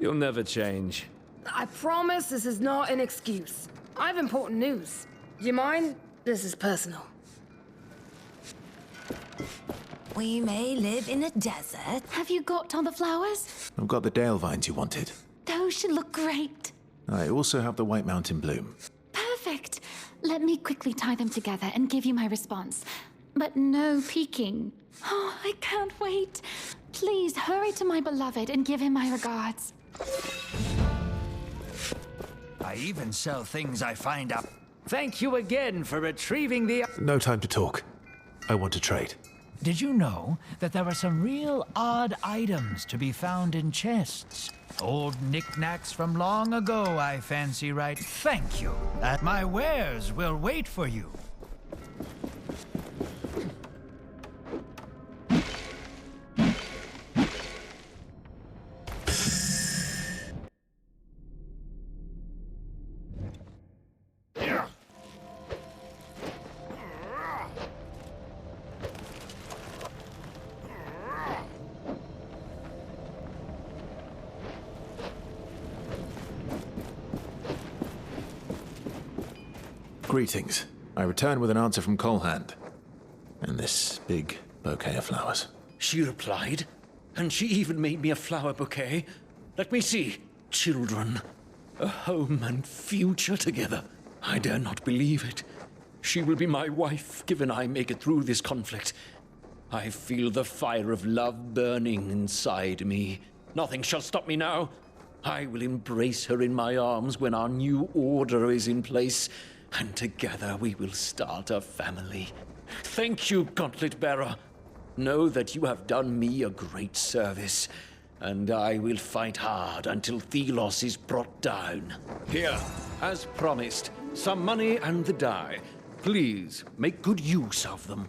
You'll never change. I promise this is not an excuse. I have important news. Do you mind? This is personal. We may live in a desert. Have you got all the flowers? I've got the Dale vines you wanted. Those should look great. I also have the White Mountain bloom. Perfect. Let me quickly tie them together and give you my response. But no peeking. Oh, I can't wait. Please hurry to my beloved and give him my regards. I even sell things I find up. Thank you again for retrieving the... No time to talk. I want to trade. Did you know that there are some real odd items to be found in chests? Old knickknacks from long ago, I fancy, right? Thank you. My wares will wait for you. Greetings. I return with an answer from Colehand. And this big bouquet of flowers. She replied, and she even made me a flower bouquet. Let me see. Children, a home and future together. I dare not believe it. She will be my wife, given I make it through this conflict. I feel the fire of love burning inside me. Nothing shall stop me now. I will embrace her in my arms when our new order is in place, and together we will start a family. Thank you, Gauntlet Bearer. Know that you have done me a great service, and I will fight hard until Thelos is brought down. Here, as promised, some money and the die. Please, make good use of them.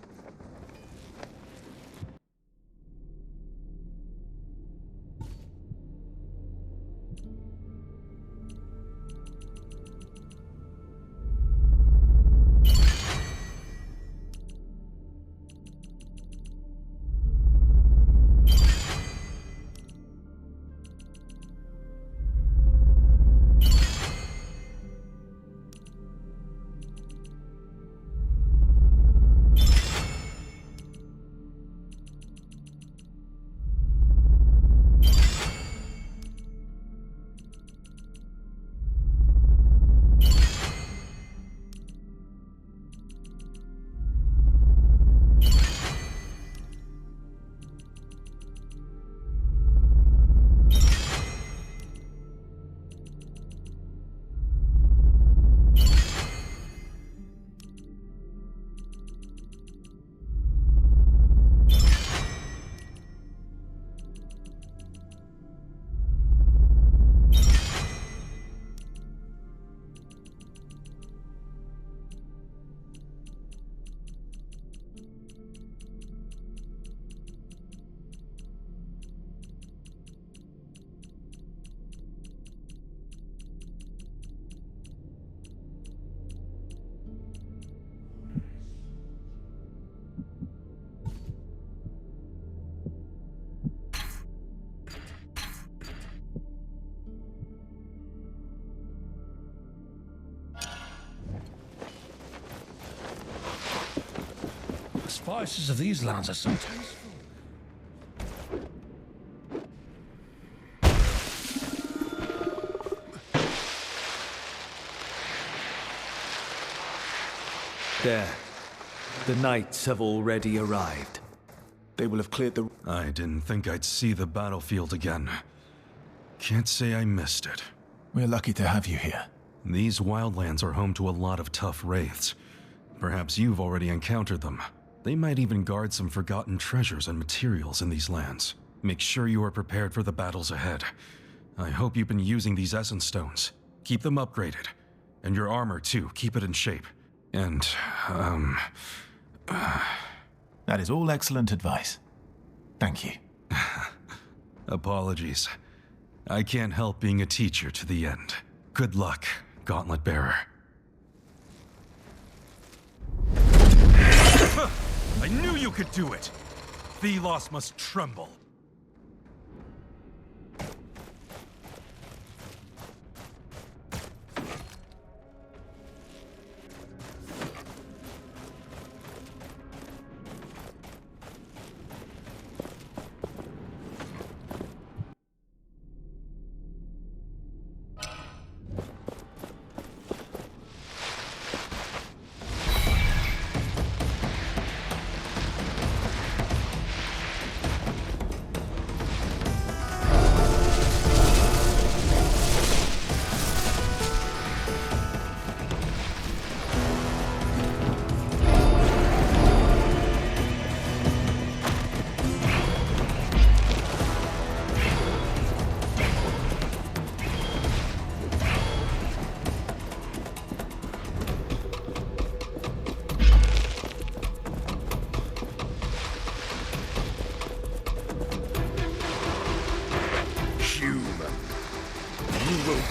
The spices of these lands are so tasteful. There. The knights have already arrived. They will have cleared the... I didn't think I'd see the battlefield again. Can't say I missed it. We're lucky to have you here. These wildlands are home to a lot of tough wraiths. Perhaps you've already encountered them. They might even guard some forgotten treasures and materials in these lands. Make sure you are prepared for the battles ahead. I hope you've been using these essence stones. Keep them upgraded. And your armor, too. Keep it in shape. And, That is all excellent advice. Thank you. Apologies. I can't help being a teacher to the end. Good luck, Gauntlet Bearer. I knew you could do it! Thelos must tremble.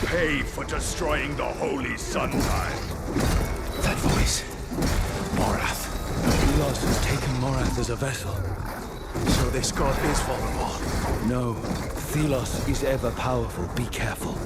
Pay for destroying the Holy Sundial. That voice. Morath. Thelos has taken Morath as a vessel. So this god is vulnerable. No. Thelos is ever powerful. Be careful.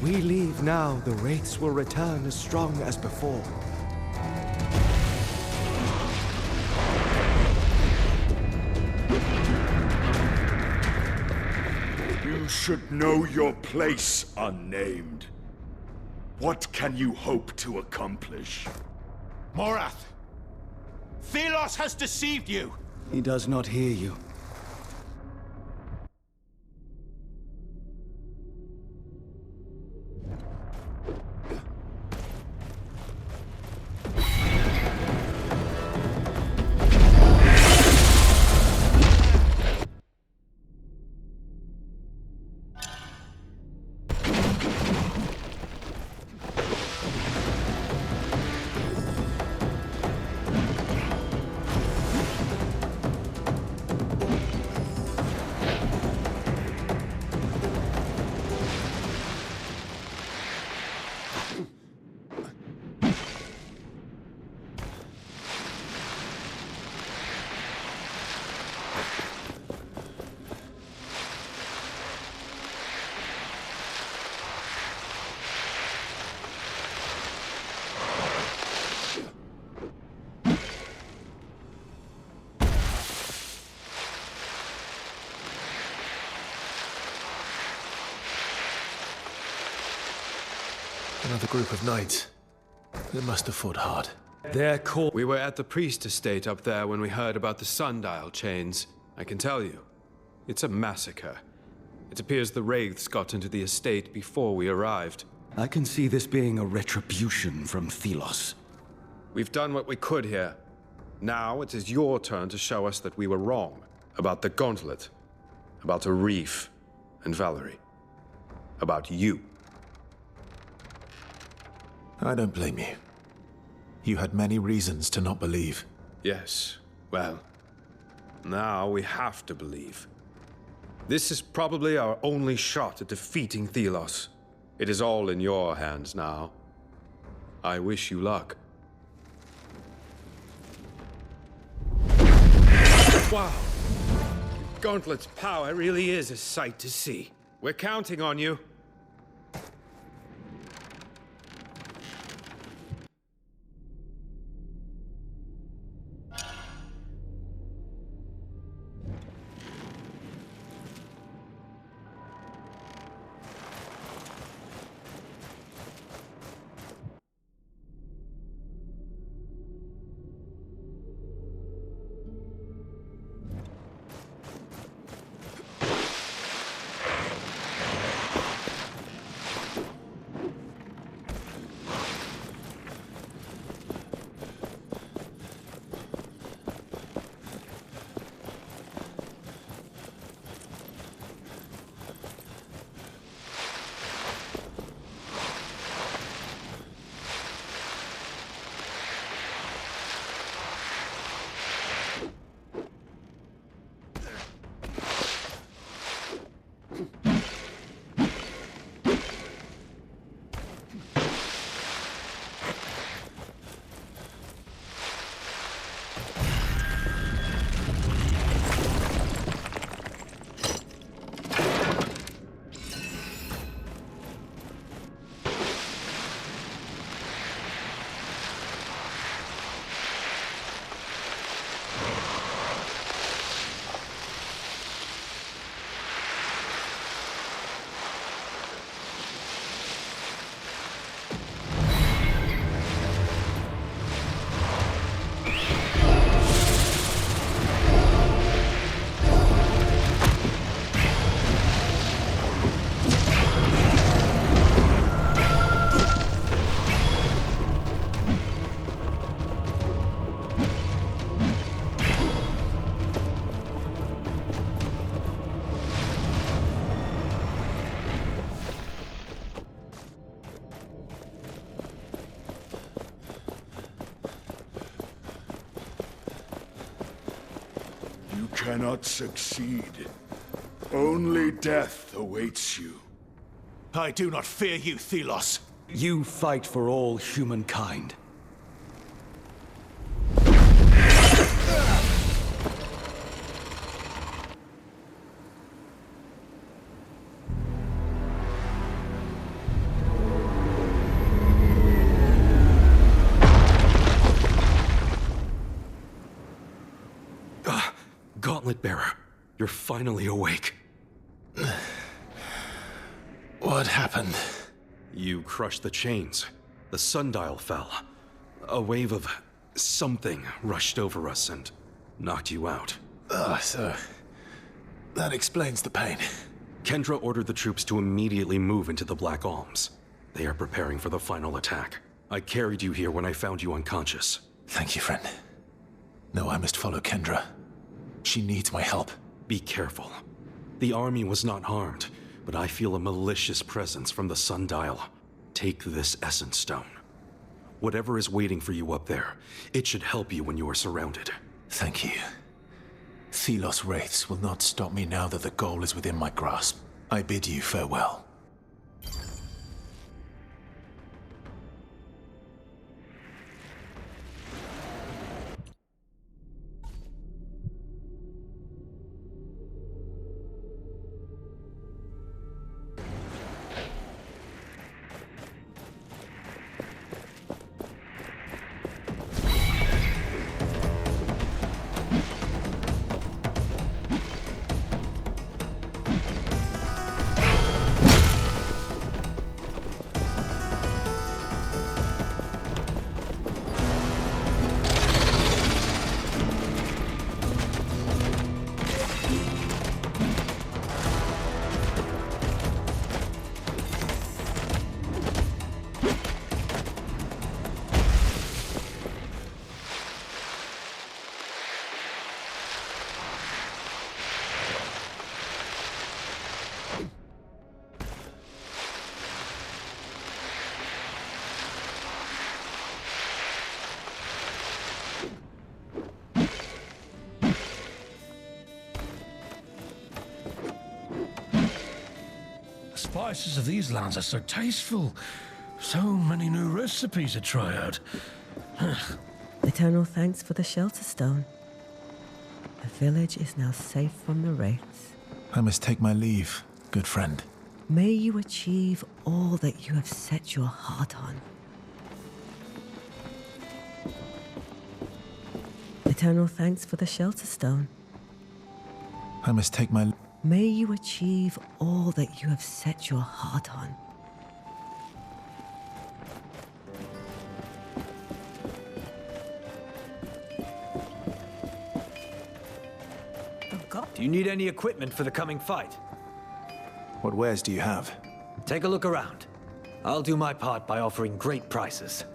We leave now, the Wraiths will return as strong as before. You should know your place, unnamed. What can you hope to accomplish? Morath! Thelos has deceived you! He does not hear you. Another group of knights. They must have fought hard. We were at the priest estate up there when we heard about the sundial chains. I can tell you, it's a massacre. It appears the Wraiths got into the estate before we arrived. I can see this being a retribution from Thelos. We've done what we could here. Now it is your turn to show us that we were wrong. About the Gauntlet. About Arif and Valerie. About you. I don't blame you. You had many reasons to not believe. Yes, well, now we have to believe. This is probably our only shot at defeating Thelos. It is all in your hands now. I wish you luck. Wow. Gauntlet's power really is a sight to see. We're counting on you. Cannot succeed. Only death awaits you. I do not fear you, Thelos. You fight for all humankind. You're finally awake. What happened? You crushed the chains. The sundial fell. A wave of something rushed over us and knocked you out. So that explains the pain. Kendra ordered the troops to immediately move into the Black Alms. They are preparing for the final attack. I carried you here when I found you unconscious. Thank you, friend. No, I must follow Kendra. She needs my help. Be careful. The army was not harmed, but I feel a malicious presence from the sundial. Take this Essence Stone. Whatever is waiting for you up there, it should help you when you are surrounded. Thank you. Thelos wraiths will not stop me now that the goal is within my grasp. I bid you farewell. The spices of these lands are so tasteful. So many new recipes to try out. Eternal thanks for the shelter stone. The village is now safe from the wraiths. I must take my leave, good friend. May you achieve all that you have set your heart on. Eternal thanks for the shelter stone. I must take my... May you achieve all that you have set your heart on. Do you need any equipment for the coming fight? What wares do you have? Take a look around. I'll do my part by offering great prices.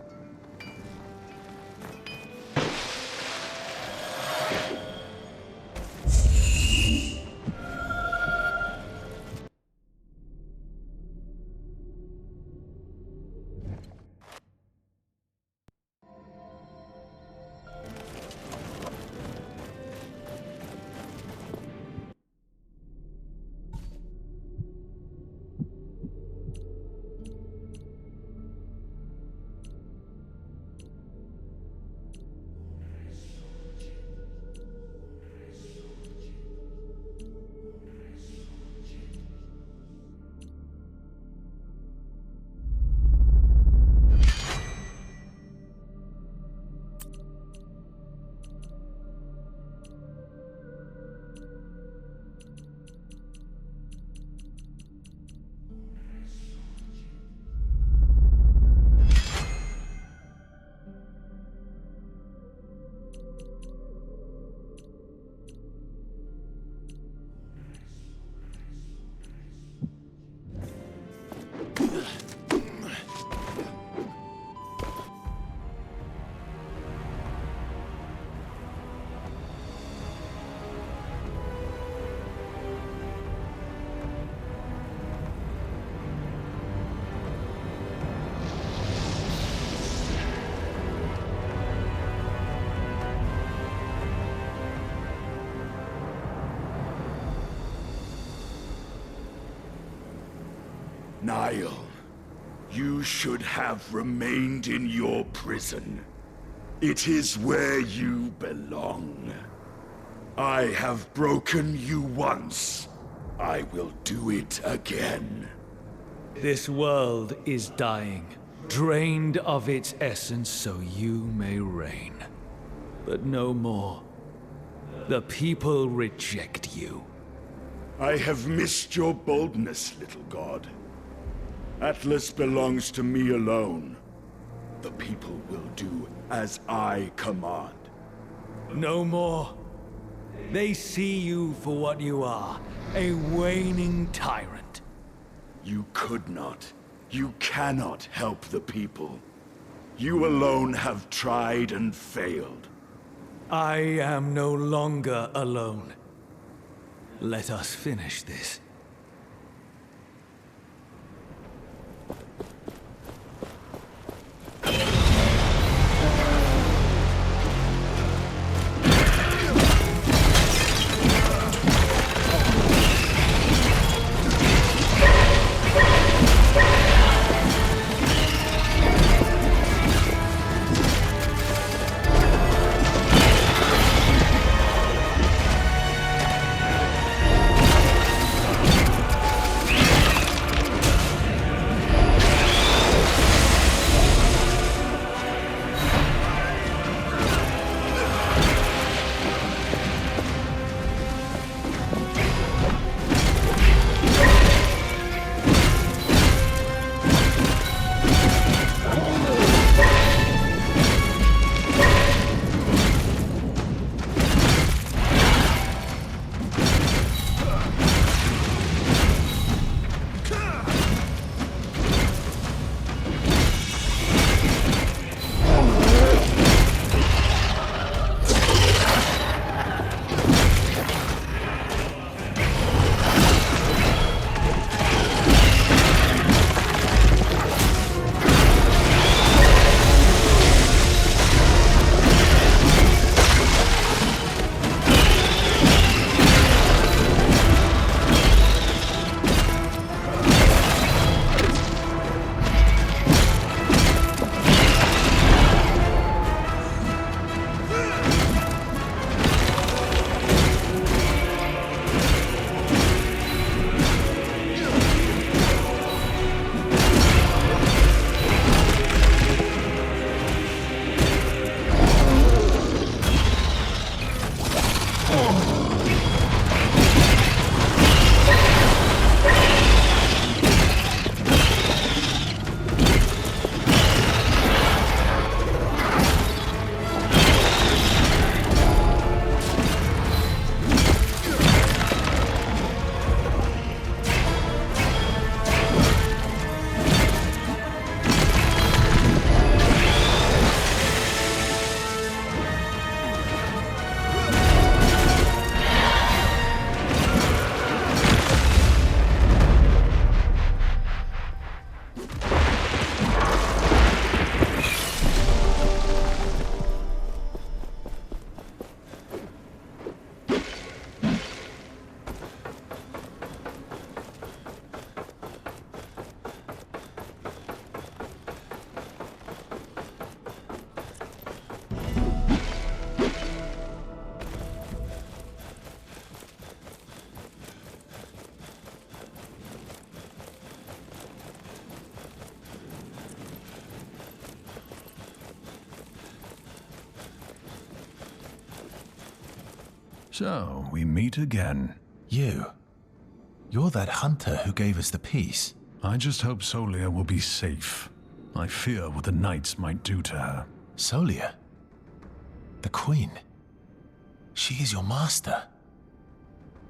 Niall, you should have remained in your prison. It is where you belong. I have broken you once. I will do it again. This world is dying, drained of its essence so you may reign. But no more. The people reject you. I have missed your boldness, little god. Atlas belongs to me alone. The people will do as I command. No more. They see you for what you are, a waning tyrant. You could not. You cannot help the people. You alone have tried and failed. I am no longer alone. Let us finish this. So, we meet again. You're that hunter who gave us the peace. I just hope Solia will be safe. I fear what the Knights might do to her. Solia? The Queen? She is your master.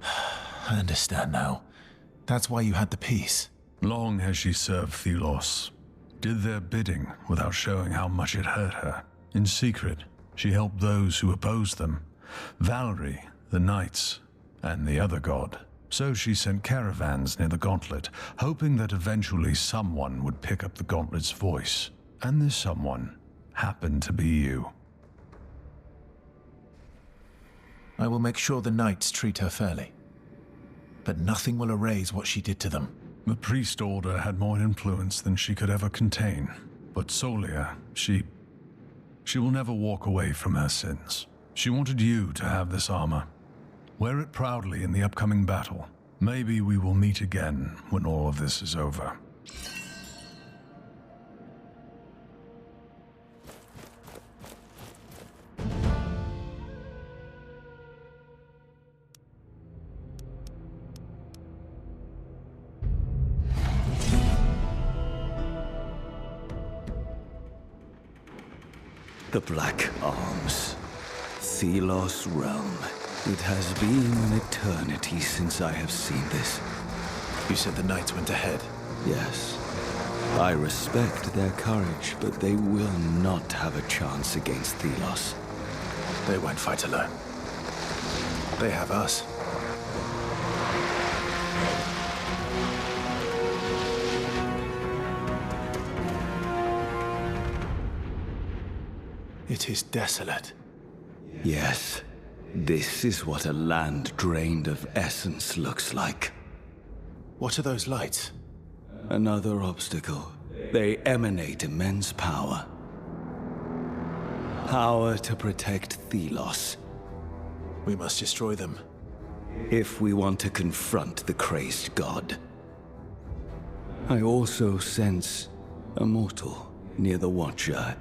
I understand now. That's why you had the peace. Long has she served Thelos. Did their bidding without showing how much it hurt her. In secret, she helped those who opposed them. Valerie, the Knights, and the other god. So she sent caravans near the Gauntlet, hoping that eventually someone would pick up the Gauntlet's voice. And this someone happened to be you. I will make sure the Knights treat her fairly. But nothing will erase what she did to them. The priest order had more influence than she could ever contain. But Solia, she will never walk away from her sins. She wanted you to have this armor. Wear it proudly in the upcoming battle. Maybe we will meet again when all of this is over. The Black Arms. Thelos realm. It has been an eternity since I have seen this. You said the knights went ahead? Yes. I respect their courage, but they will not have a chance against Thelos. They won't fight alone. They have us. It is desolate. Yes. This is what a land drained of essence looks like. What are those lights? Another obstacle. They emanate immense power. Power to protect Thelos. We must destroy them. If we want to confront the crazed god. I also sense a mortal near the Watcher.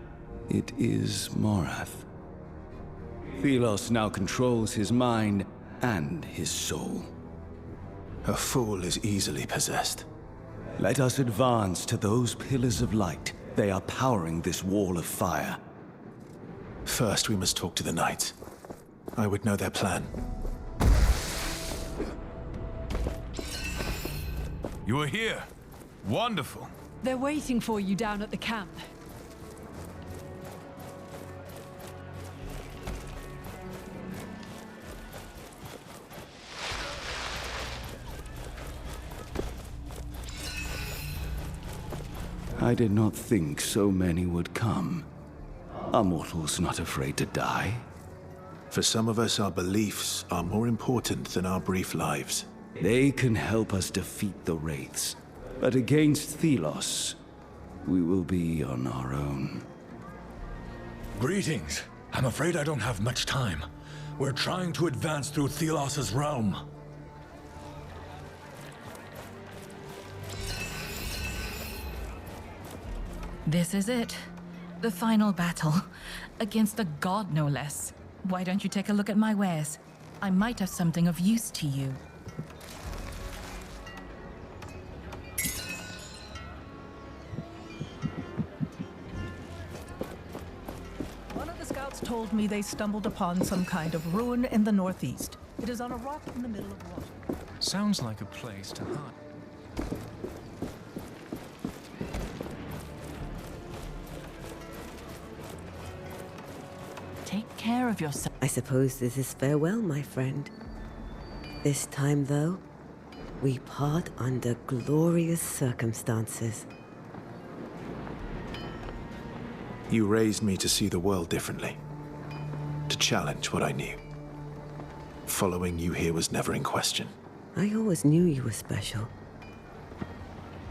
It is Morath. Thelos now controls his mind and his soul. A fool is easily possessed. Let us advance to those pillars of light. They are powering this wall of fire. First, we must talk to the knights. I would know their plan. You are here. Wonderful. They're waiting for you down at the camp. I did not think so many would come. Are mortals not afraid to die? For some of us, our beliefs are more important than our brief lives. They can help us defeat the Wraiths. But against Thelos, we will be on our own. Greetings. I'm afraid I don't have much time. We're trying to advance through Thelos' realm. This is it. The final battle. Against a god, no less. Why don't you take a look at my wares? I might have something of use to you. One of the scouts told me they stumbled upon some kind of ruin in the northeast. It is on a rock in the middle of water. Sounds like a place to hunt. Take care of yourself. I suppose this is farewell, my friend. This time, though, we part under glorious circumstances. You raised me to see the world differently. To challenge what I knew. Following you here was never in question. I always knew you were special.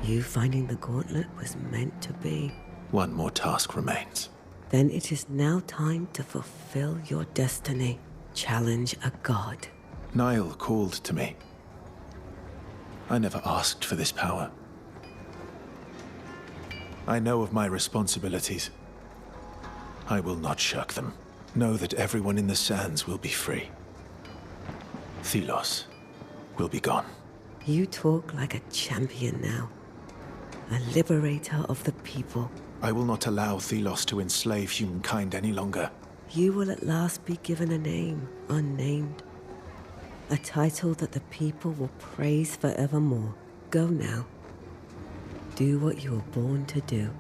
You finding the gauntlet was meant to be. One more task remains. Then it is now time to fulfill your destiny. Challenge a god. Niall called to me. I never asked for this power. I know of my responsibilities. I will not shirk them. Know that everyone in the sands will be free. Thelos will be gone. You talk like a champion now. A liberator of the people. I will not allow Thelos to enslave humankind any longer. You will at last be given a name, unnamed. A title that the people will praise forevermore. Go now. Do what you were born to do.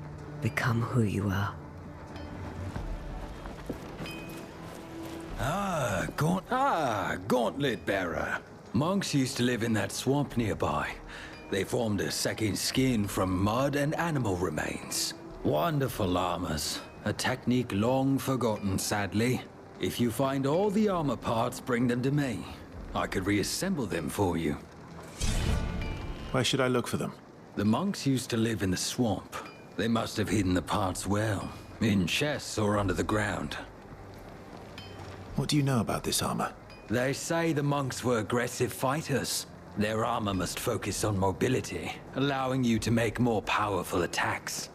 Become who you are. Gauntlet Bearer. Monks used to live in that swamp nearby. They formed a second skin from mud and animal remains. Wonderful armors. A technique long forgotten, sadly. If you find all the armor parts, bring them to me. I could reassemble them for you. Why should I look for them? The monks used to live in the swamp. They must have hidden the parts well. In chests or under the ground. What do you know about this armor? They say the monks were aggressive fighters. Their armor must focus on mobility, allowing you to make more powerful attacks.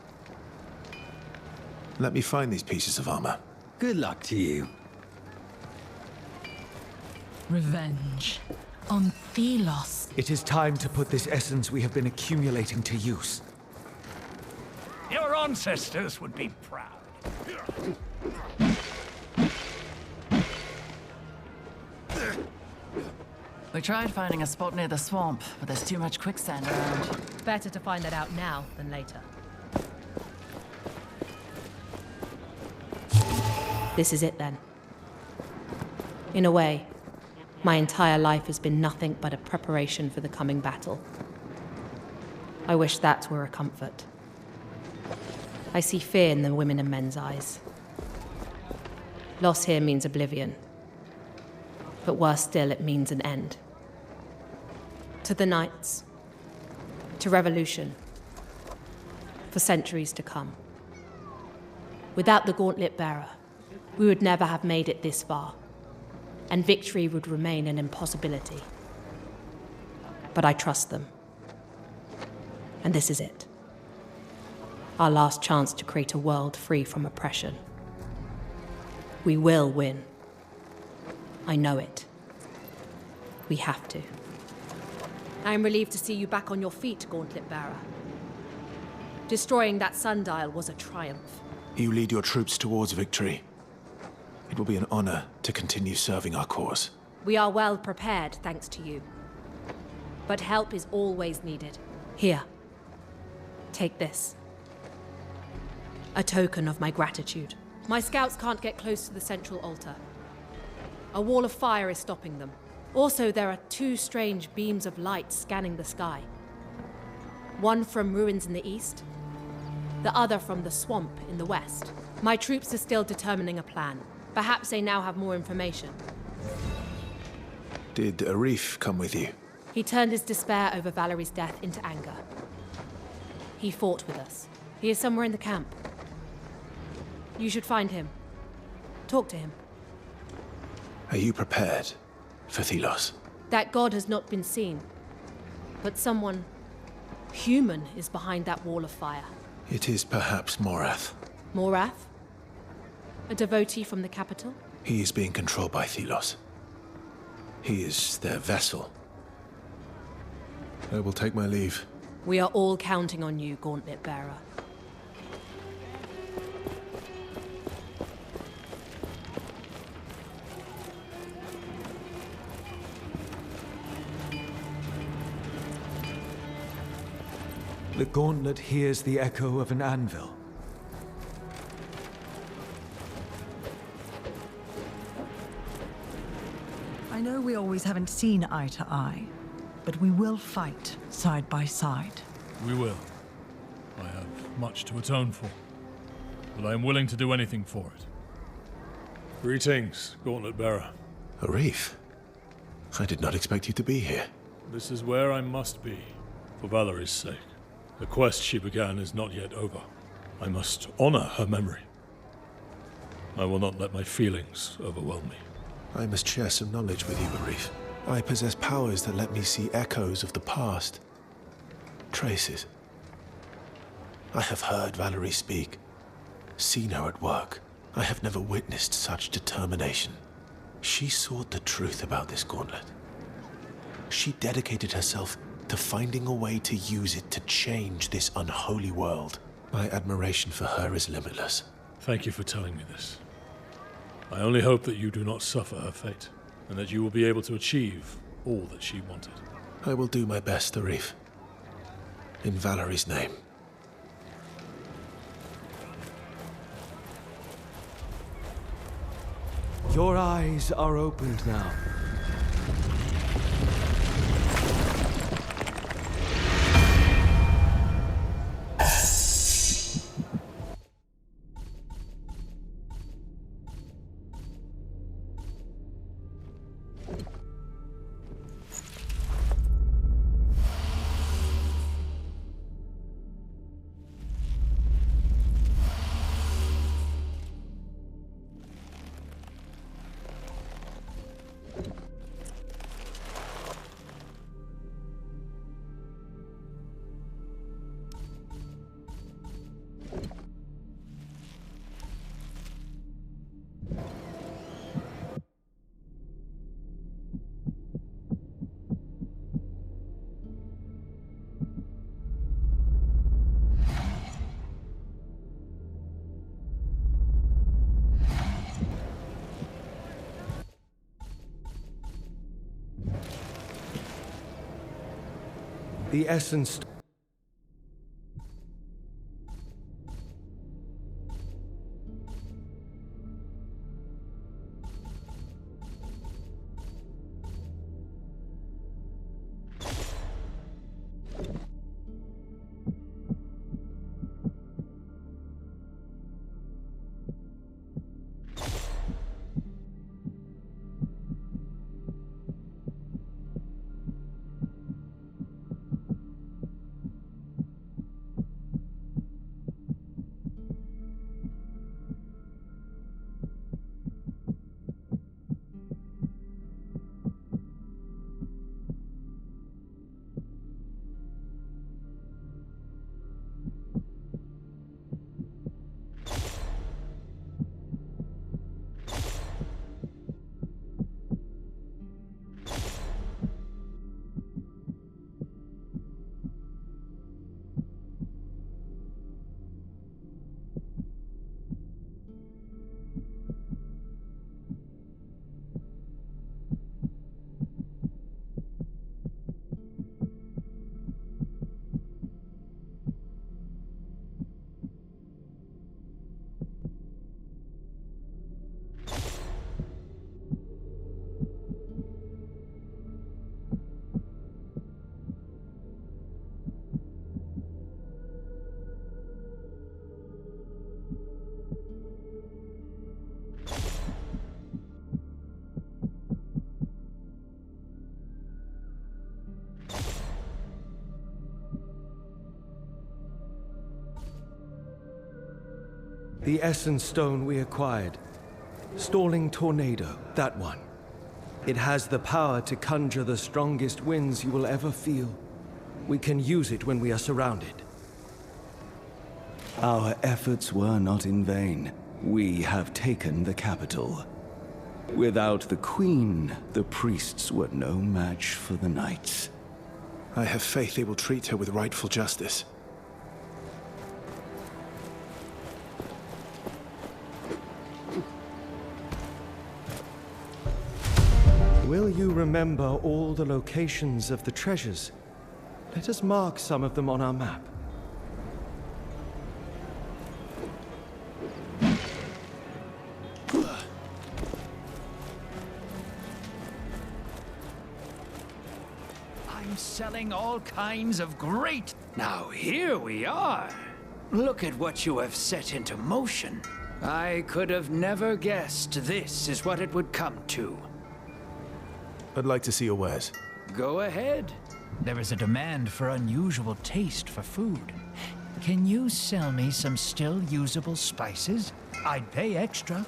Let me find these pieces of armor. Good luck to you. Revenge. On Thelos. It is time to put this essence we have been accumulating to use. Your ancestors would be proud. We tried finding a spot near the swamp, but there's too much quicksand around. Better to find that out now than later. This is it then. In a way, my entire life has been nothing but a preparation for the coming battle. I wish that were a comfort. I see fear in the women and men's eyes. Loss here means oblivion. But worse still, it means an end. To the Knights. To revolution. For centuries to come. Without the Gauntlet Bearer, we would never have made it this far, and victory would remain an impossibility. But I trust them. And this is it. Our last chance to create a world free from oppression. We will win. I know it. We have to. I am relieved to see you back on your feet, Gauntlet Bearer. Destroying that sundial was a triumph. You lead your troops towards victory. It will be an honor to continue serving our cause. We are well prepared, thanks to you. But help is always needed. Here. Take this. A token of my gratitude. My scouts can't get close to the central altar. A wall of fire is stopping them. Also, there are two strange beams of light scanning the sky. One from ruins in the east, the other from the swamp in the west. My troops are still determining a plan. Perhaps they now have more information. Did Arif come with you? He turned his despair over Valerie's death into anger. He fought with us. He is somewhere in the camp. You should find him. Talk to him. Are you prepared for Thelos? That god has not been seen. But someone human is behind that wall of fire. It is perhaps Morath. Morath? A devotee from the capital? He is being controlled by Thelos. He is their vessel. I will take my leave. We are all counting on you, Gauntlet Bearer. The gauntlet hears the echo of an anvil. I know we always haven't seen eye to eye, but we will fight side by side. We will. I have much to atone for, but I am willing to do anything for it. Greetings, Gauntlet Bearer. Arif, I did not expect you to be here. This is where I must be, for Valerie's sake. The quest she began is not yet over. I must honor her memory. I will not let my feelings overwhelm me. I must share some knowledge with you, Arif. I possess powers that let me see echoes of the past. Traces. I have heard Valerie speak, seen her at work. I have never witnessed such determination. She sought the truth about this gauntlet. She dedicated herself to finding a way to use it to change this unholy world. My admiration for her is limitless. Thank you for telling me this. I only hope that you do not suffer her fate, and that you will be able to achieve all that she wanted. I will do my best, Arif. In Valerie's name. Your eyes are opened now. The essence... The essence stone we acquired. Stalling Tornado, that one. It has the power to conjure the strongest winds you will ever feel. We can use it when we are surrounded. Our efforts were not in vain. We have taken the capital. Without the Queen, the priests were no match for the knights. I have faith they will treat her with rightful justice. Will you remember all the locations of the treasures? Let us mark some of them on our map. I'm selling all kinds of great... Now here we are. Look at what you have set into motion. I could have never guessed this is what it would come to. I'd like to see your wares. Go ahead. There is a demand for unusual taste for food. Can you sell me some still usable spices? I'd pay extra.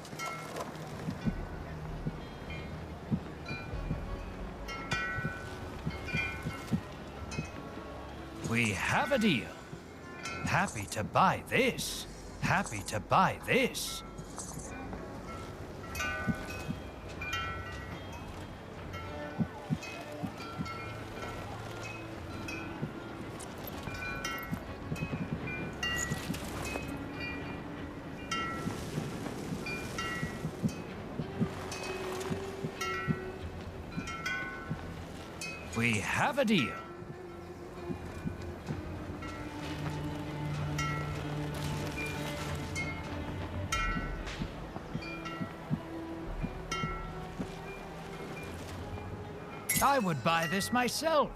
We have a deal. Happy to buy this. Happy to buy this. We have a deal. I would buy this myself.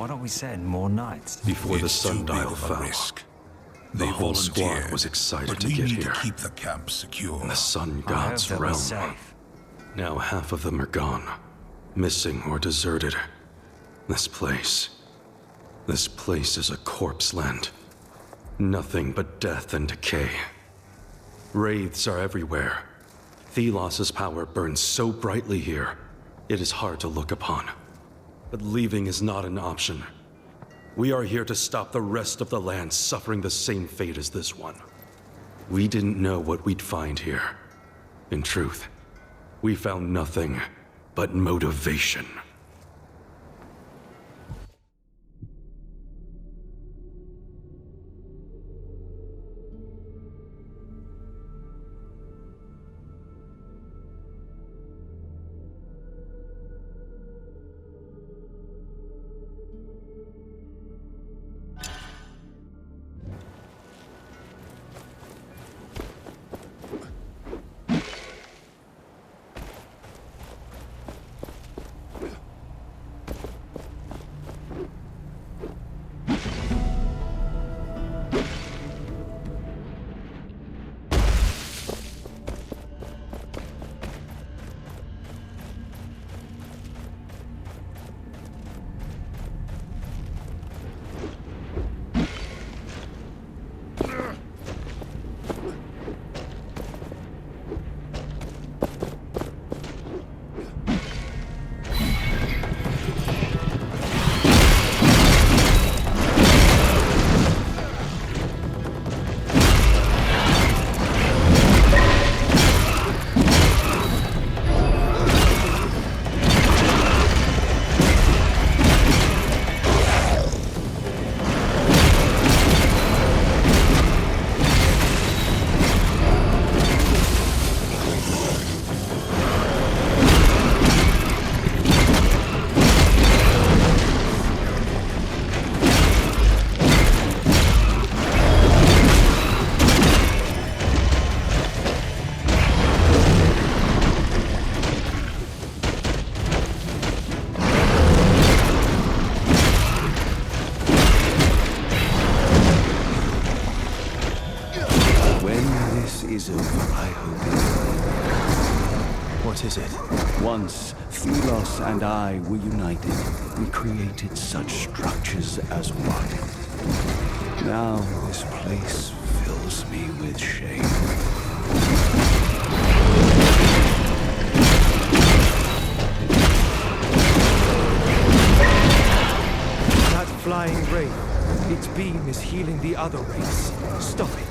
Why don't we send more knights? Before the It's too sundial big of a fell, risk. the They whole squad volunteered, was excited but to we get need here. to keep the camp secure. In the sun I hope god's they'll be realm. safe. Now half of them are gone, missing or deserted. This place is a corpse land. Nothing but death and decay. Wraiths are everywhere. Thelos' power burns so brightly here, it is hard to look upon. But leaving is not an option. We are here to stop the rest of the land suffering the same fate as this one. We didn't know what we'd find here. In truth, we found nothing but motivation. What is it? Once, Thelos and I were united. We created such structures as one. Now this place fills me with shame. That flying wraith, its beam is healing the other wraiths. Stop it.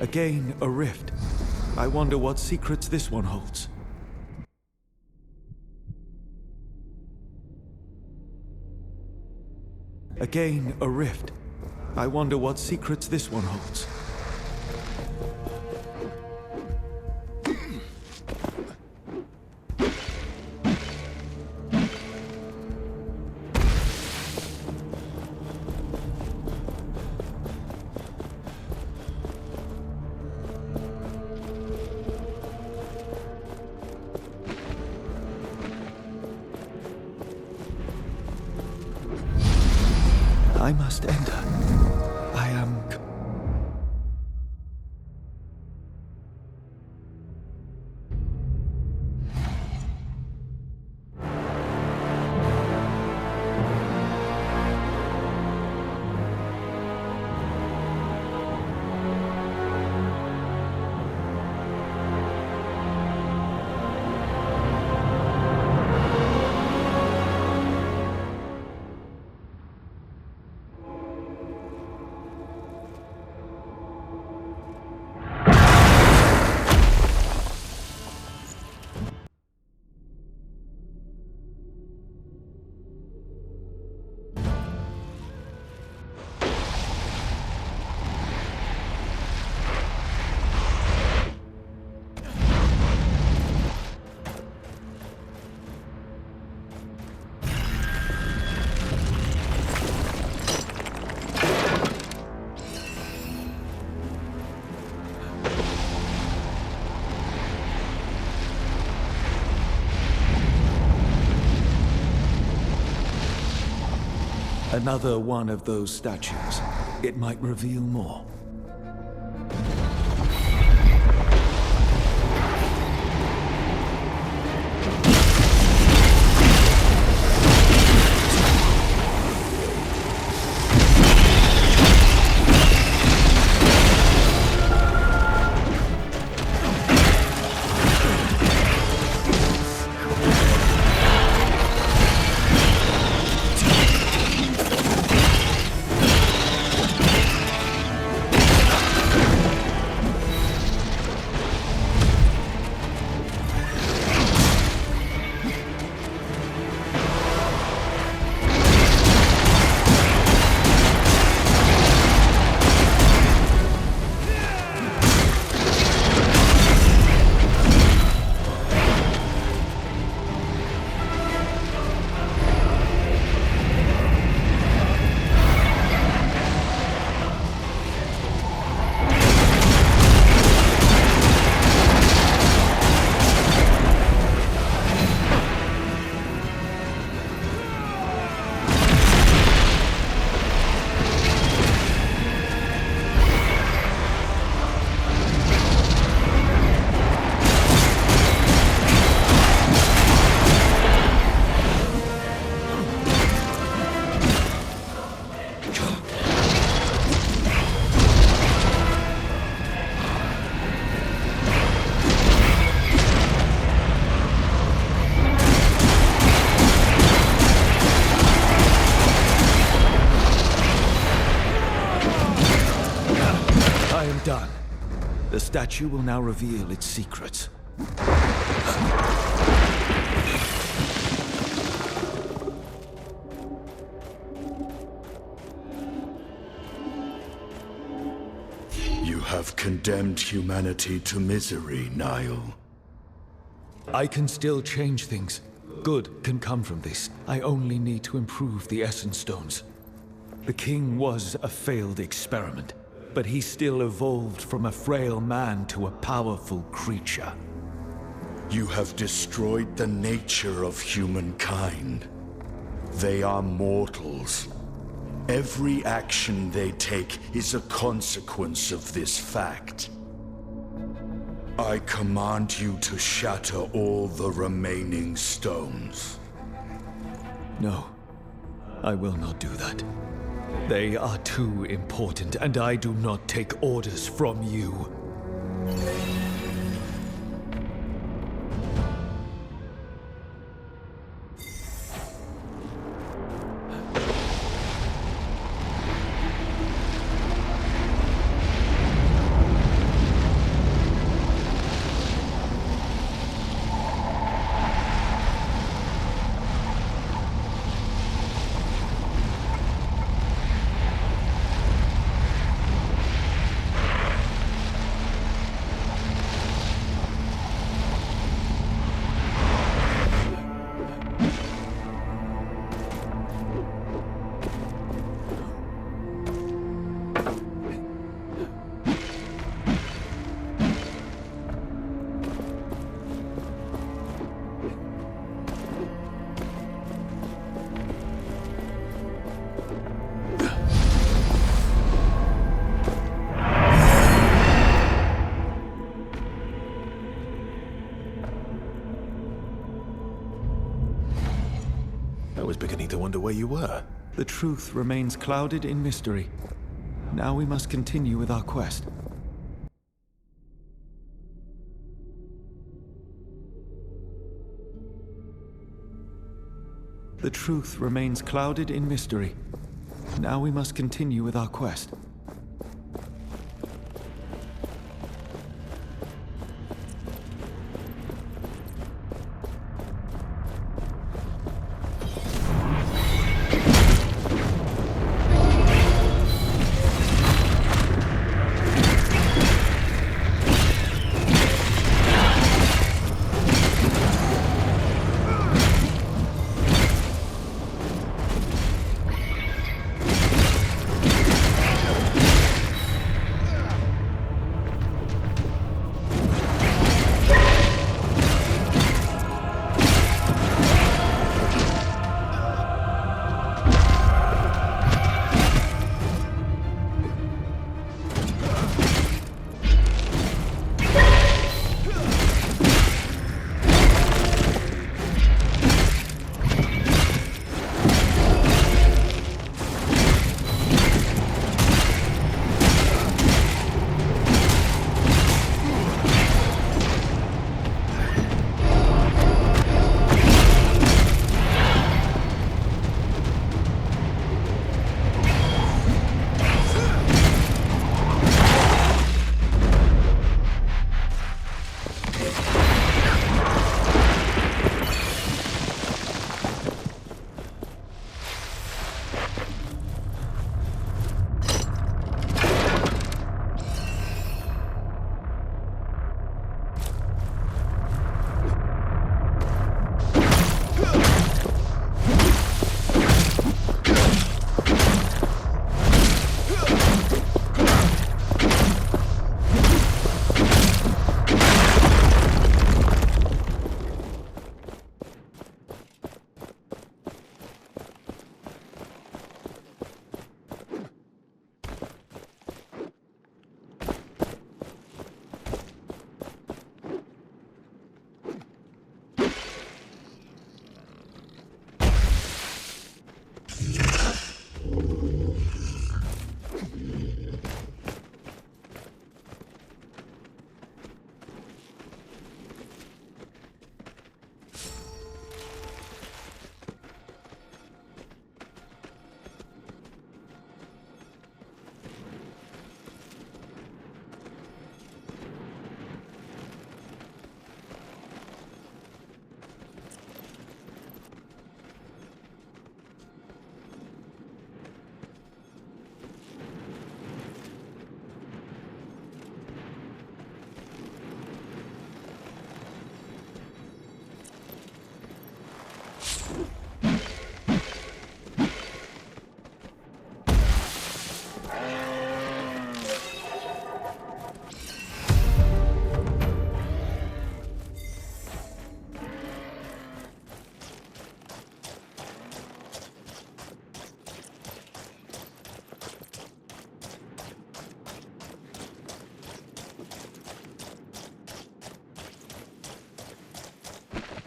Again, a rift. I wonder what secrets this one holds. Again, a rift. I wonder what secrets this one holds. I must enter. I am... Another one of those statues. It might reveal more. Done. The statue will now reveal its secrets. You have condemned humanity to misery, Niall. I can still change things. Good can come from this. I only need to improve the Essence Stones. The king was a failed experiment, but he still evolved from a frail man to a powerful creature. You have destroyed the nature of humankind. They are mortals. Every action they take is a consequence of this fact. I command you to shatter all the remaining stones. No, I will not do that. They are too important, and I do not take orders from you. was beginning to wonder where you were. The truth remains clouded in mystery. Now we must continue with our quest. The truth remains clouded in mystery. Now we must continue with our quest.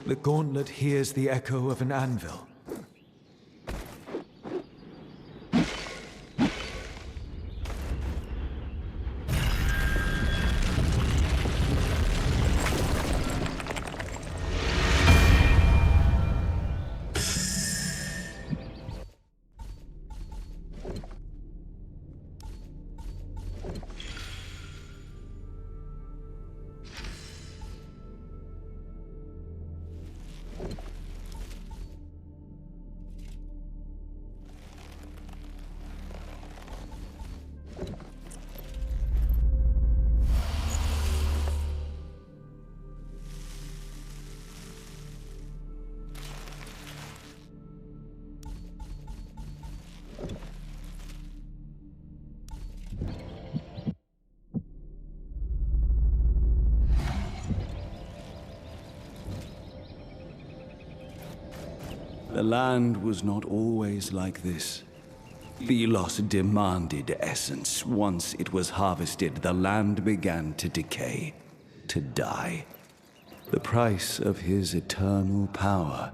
The gauntlet hears the echo of an anvil. The land was not always like this. Thelos demanded essence. Once it was harvested, the land began to decay, to die. The price of his eternal power,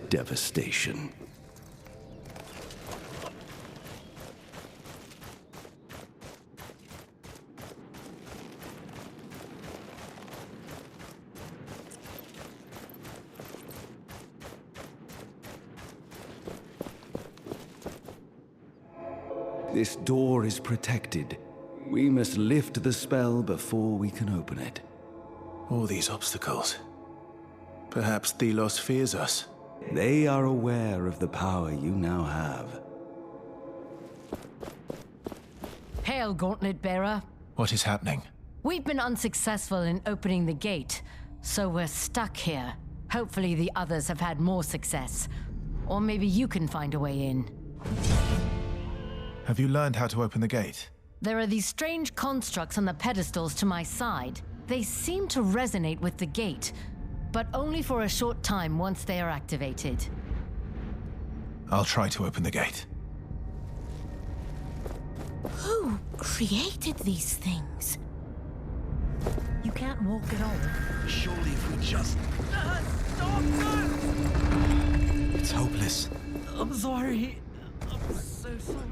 devastation. This door is protected. We must lift the spell before we can open it. All these obstacles. Perhaps Thelos fears us. They are aware of the power you now have. Hail, Gauntlet Bearer. What is happening? We've been unsuccessful in opening the gate, so we're stuck here. Hopefully the others have had more success. Or maybe you can find a way in. Have you learned how to open the gate? There are these strange constructs on the pedestals to my side. They seem to resonate with the gate, but only for a short time once they are activated. I'll try to open the gate. Who created these things? You can't walk at all. Surely if we just... It's hopeless. I'm sorry. I'm so sorry.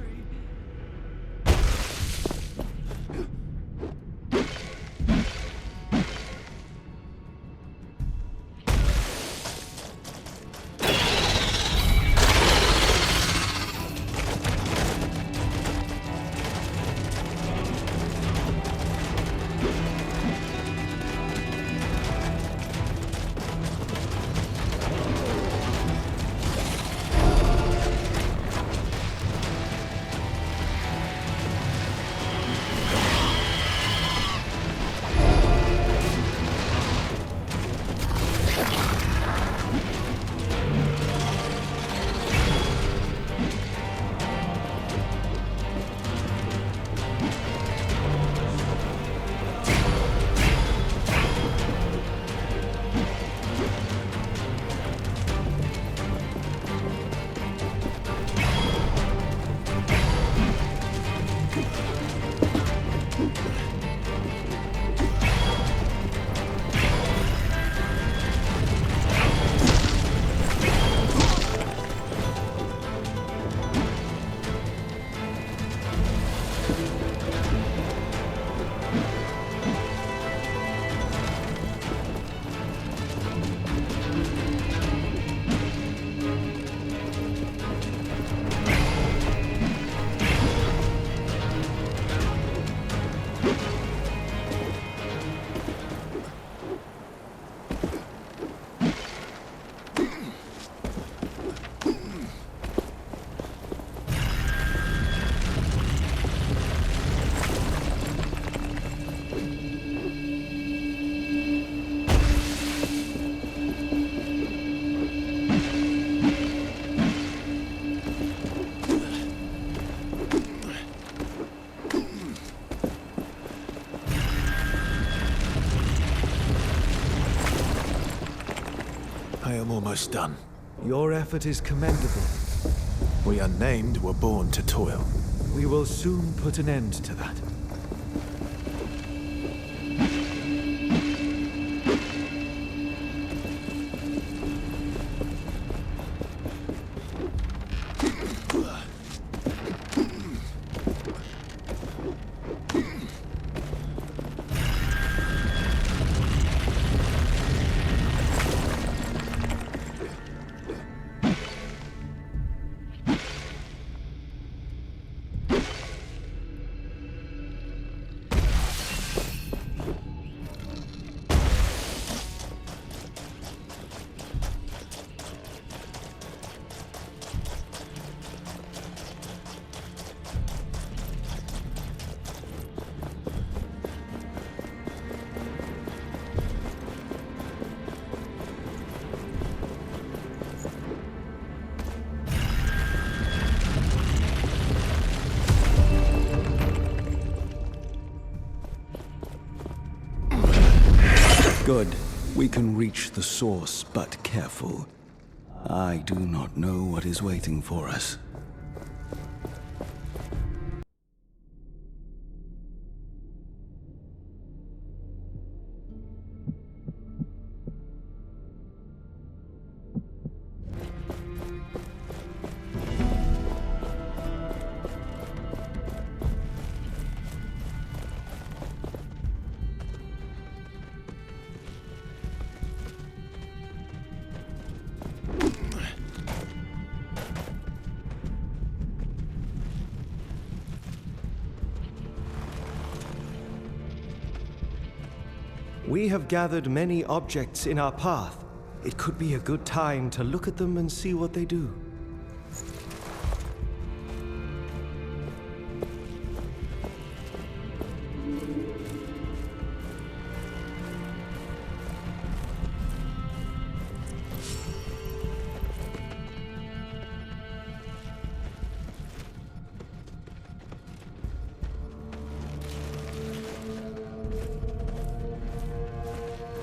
I am almost done. Your effort is commendable. We unnamed were born to toil. We will soon put an end to that. Good. We can reach the source, but careful. I do not know what is waiting for us. We have gathered many objects in our path. It could be a good time to look at them and see what they do.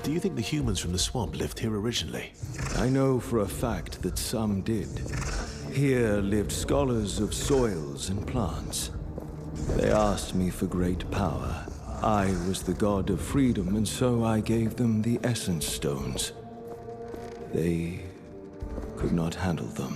Do you think the humans from the swamp lived here originally? I know for a fact that some did. Here lived scholars of soils and plants. They asked me for great power. I was the god of freedom, and so I gave them the Essence Stones. They could not handle them.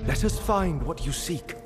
Let us find what you seek.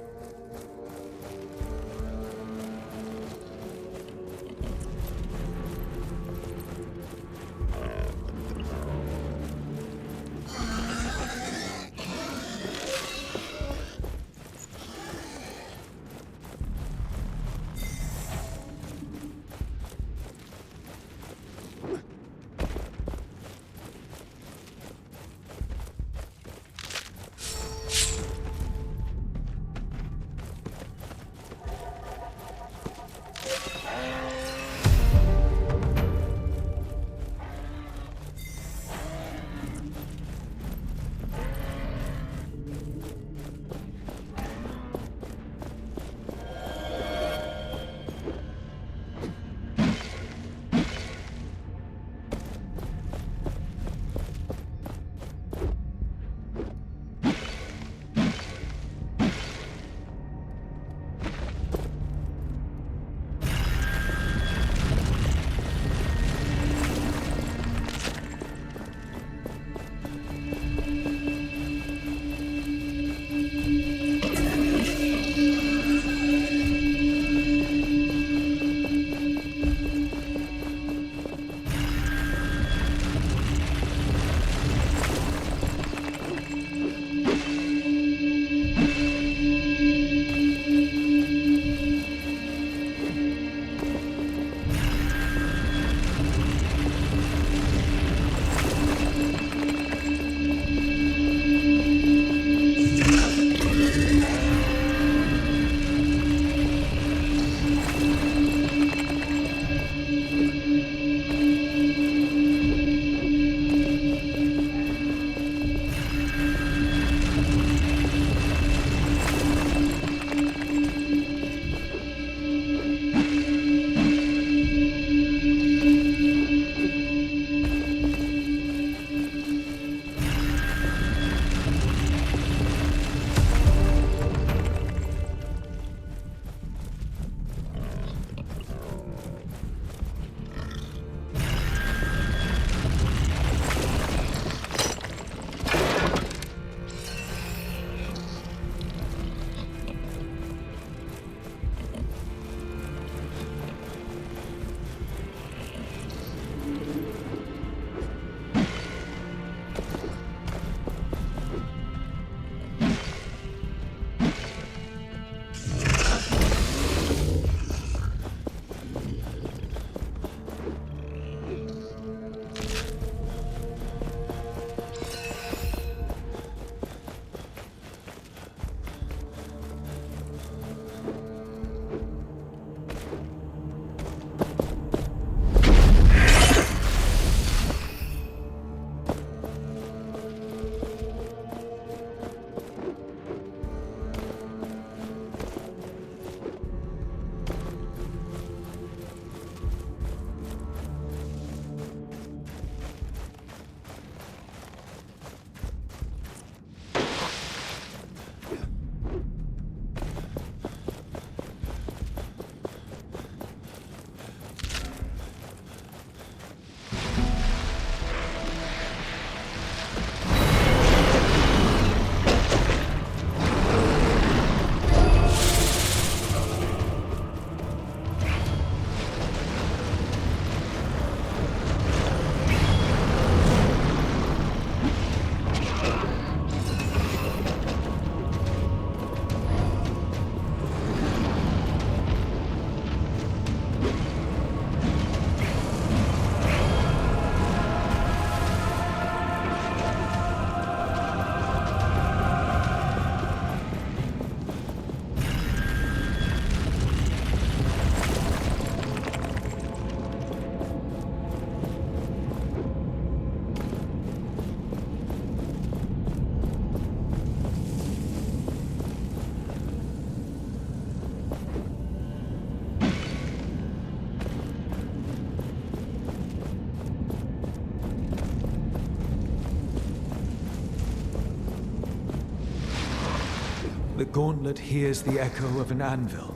The gauntlet hears the echo of an anvil.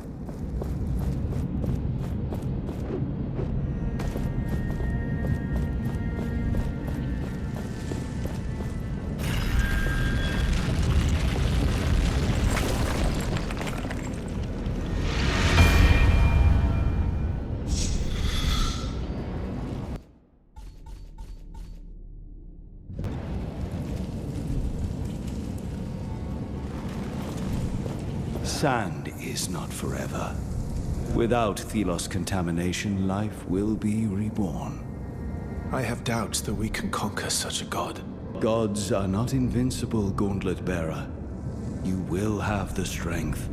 Sand is not forever. Without Thelos contamination, life will be reborn. I have doubts that we can conquer such a god. Gods are not invincible, Gauntlet Bearer. You will have the strength.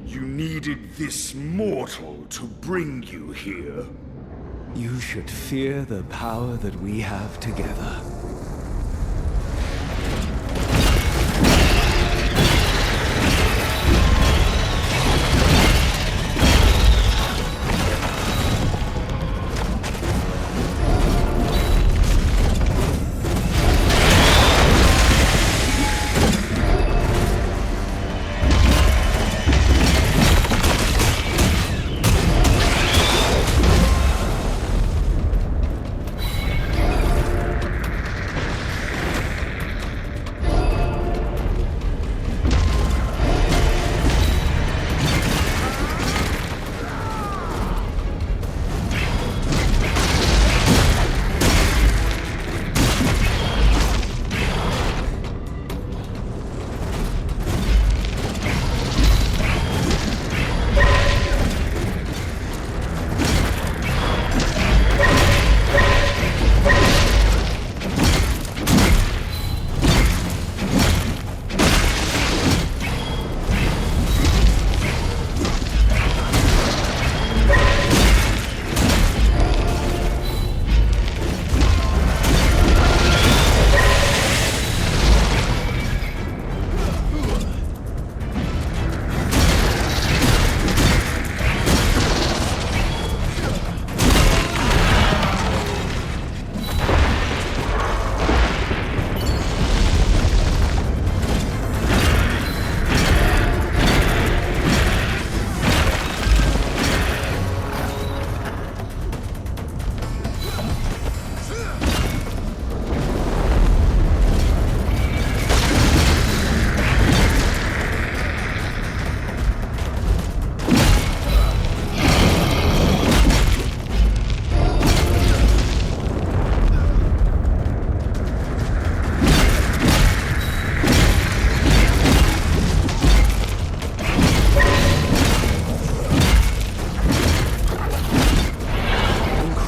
You needed this mortal to bring you here. You should fear the power that we have together.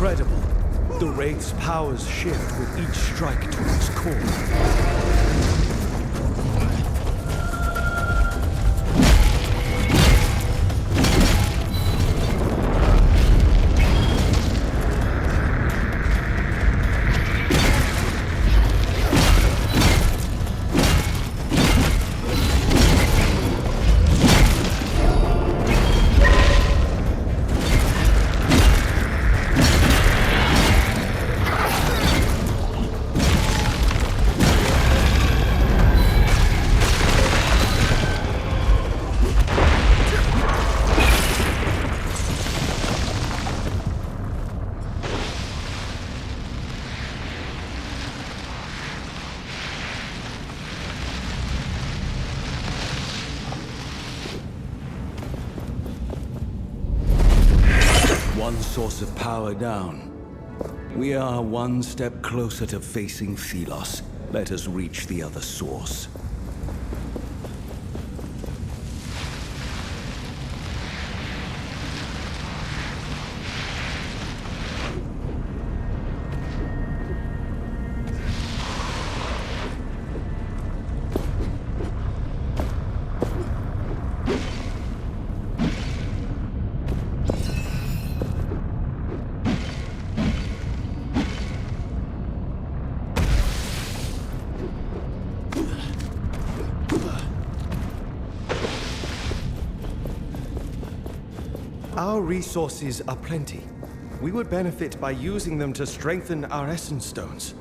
incredible. The Wraith's powers shift with each strike to its core. One source of power down. We are one step closer to facing Thelos. Let us reach the other source. Our resources are plenty. We would benefit by using them to strengthen our essence stones.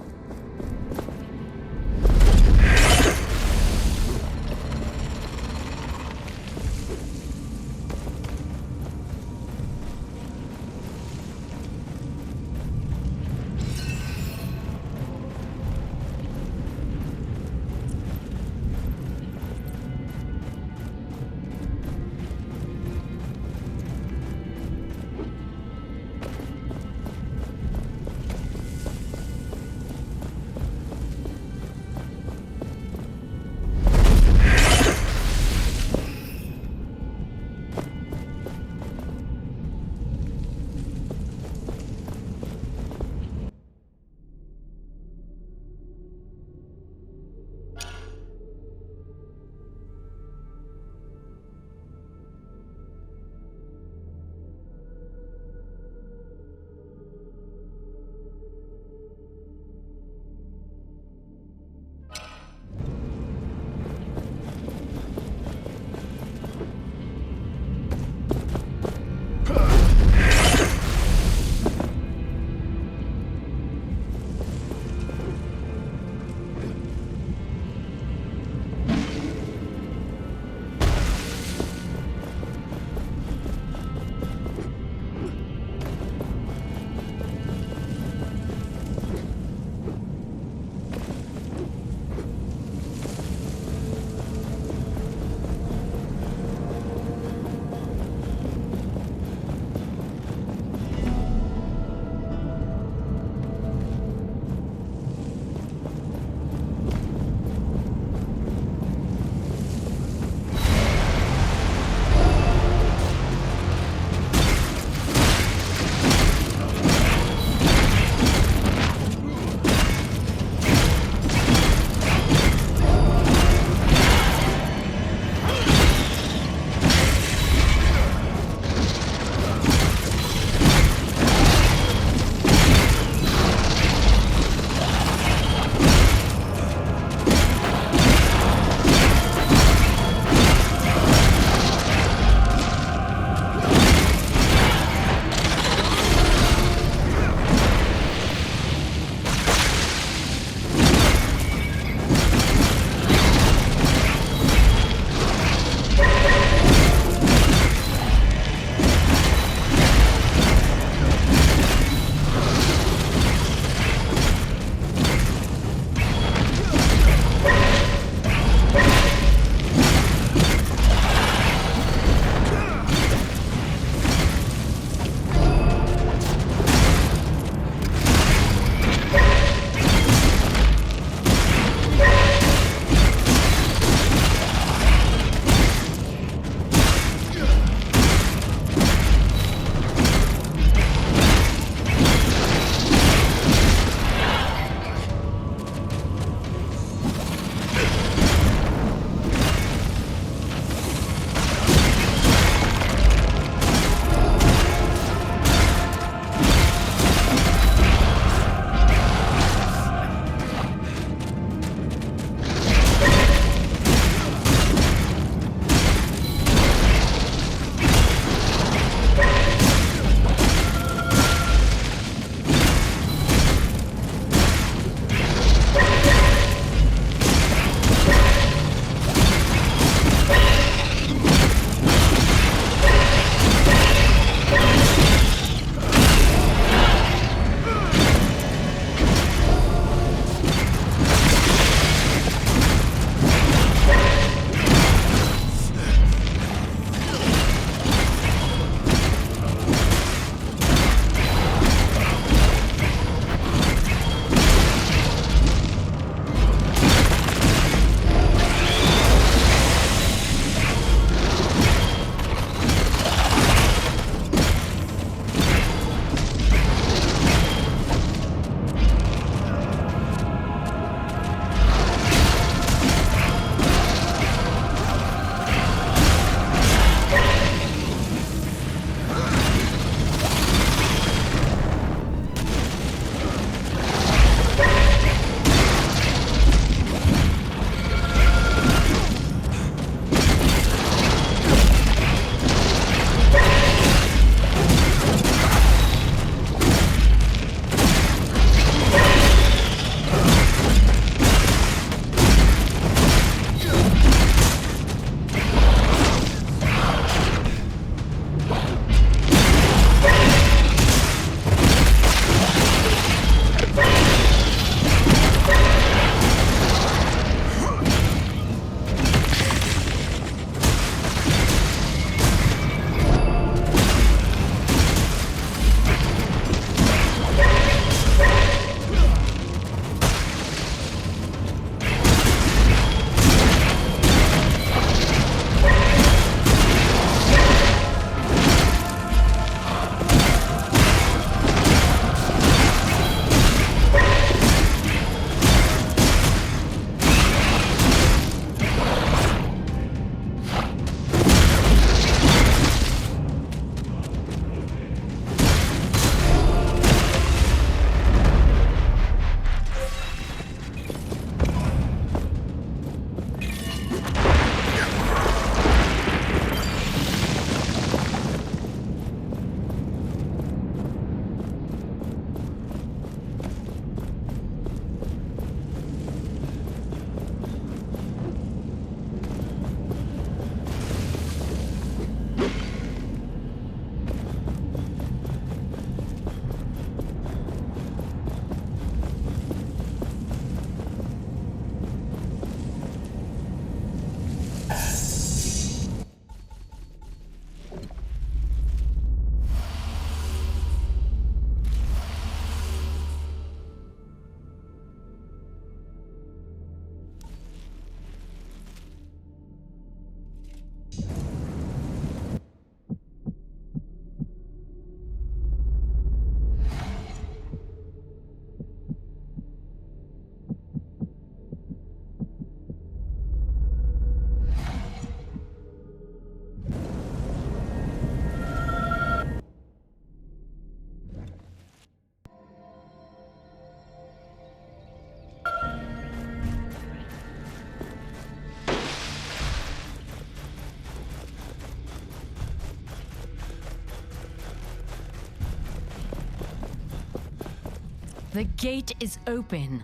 The gate is open.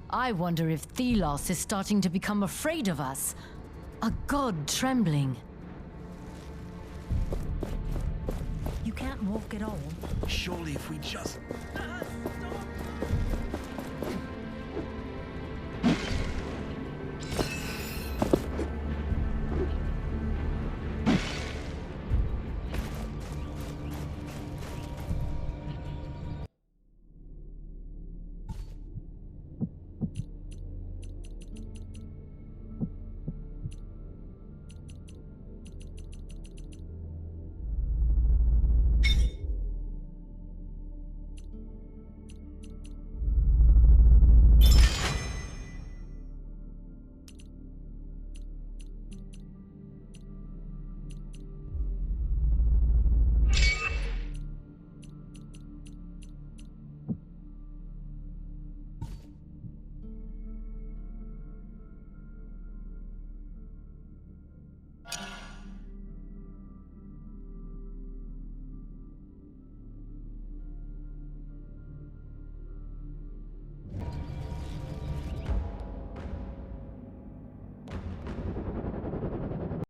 I wonder if Thelos is starting to become afraid of us. A god trembling. You can't walk at all. Surely if we just...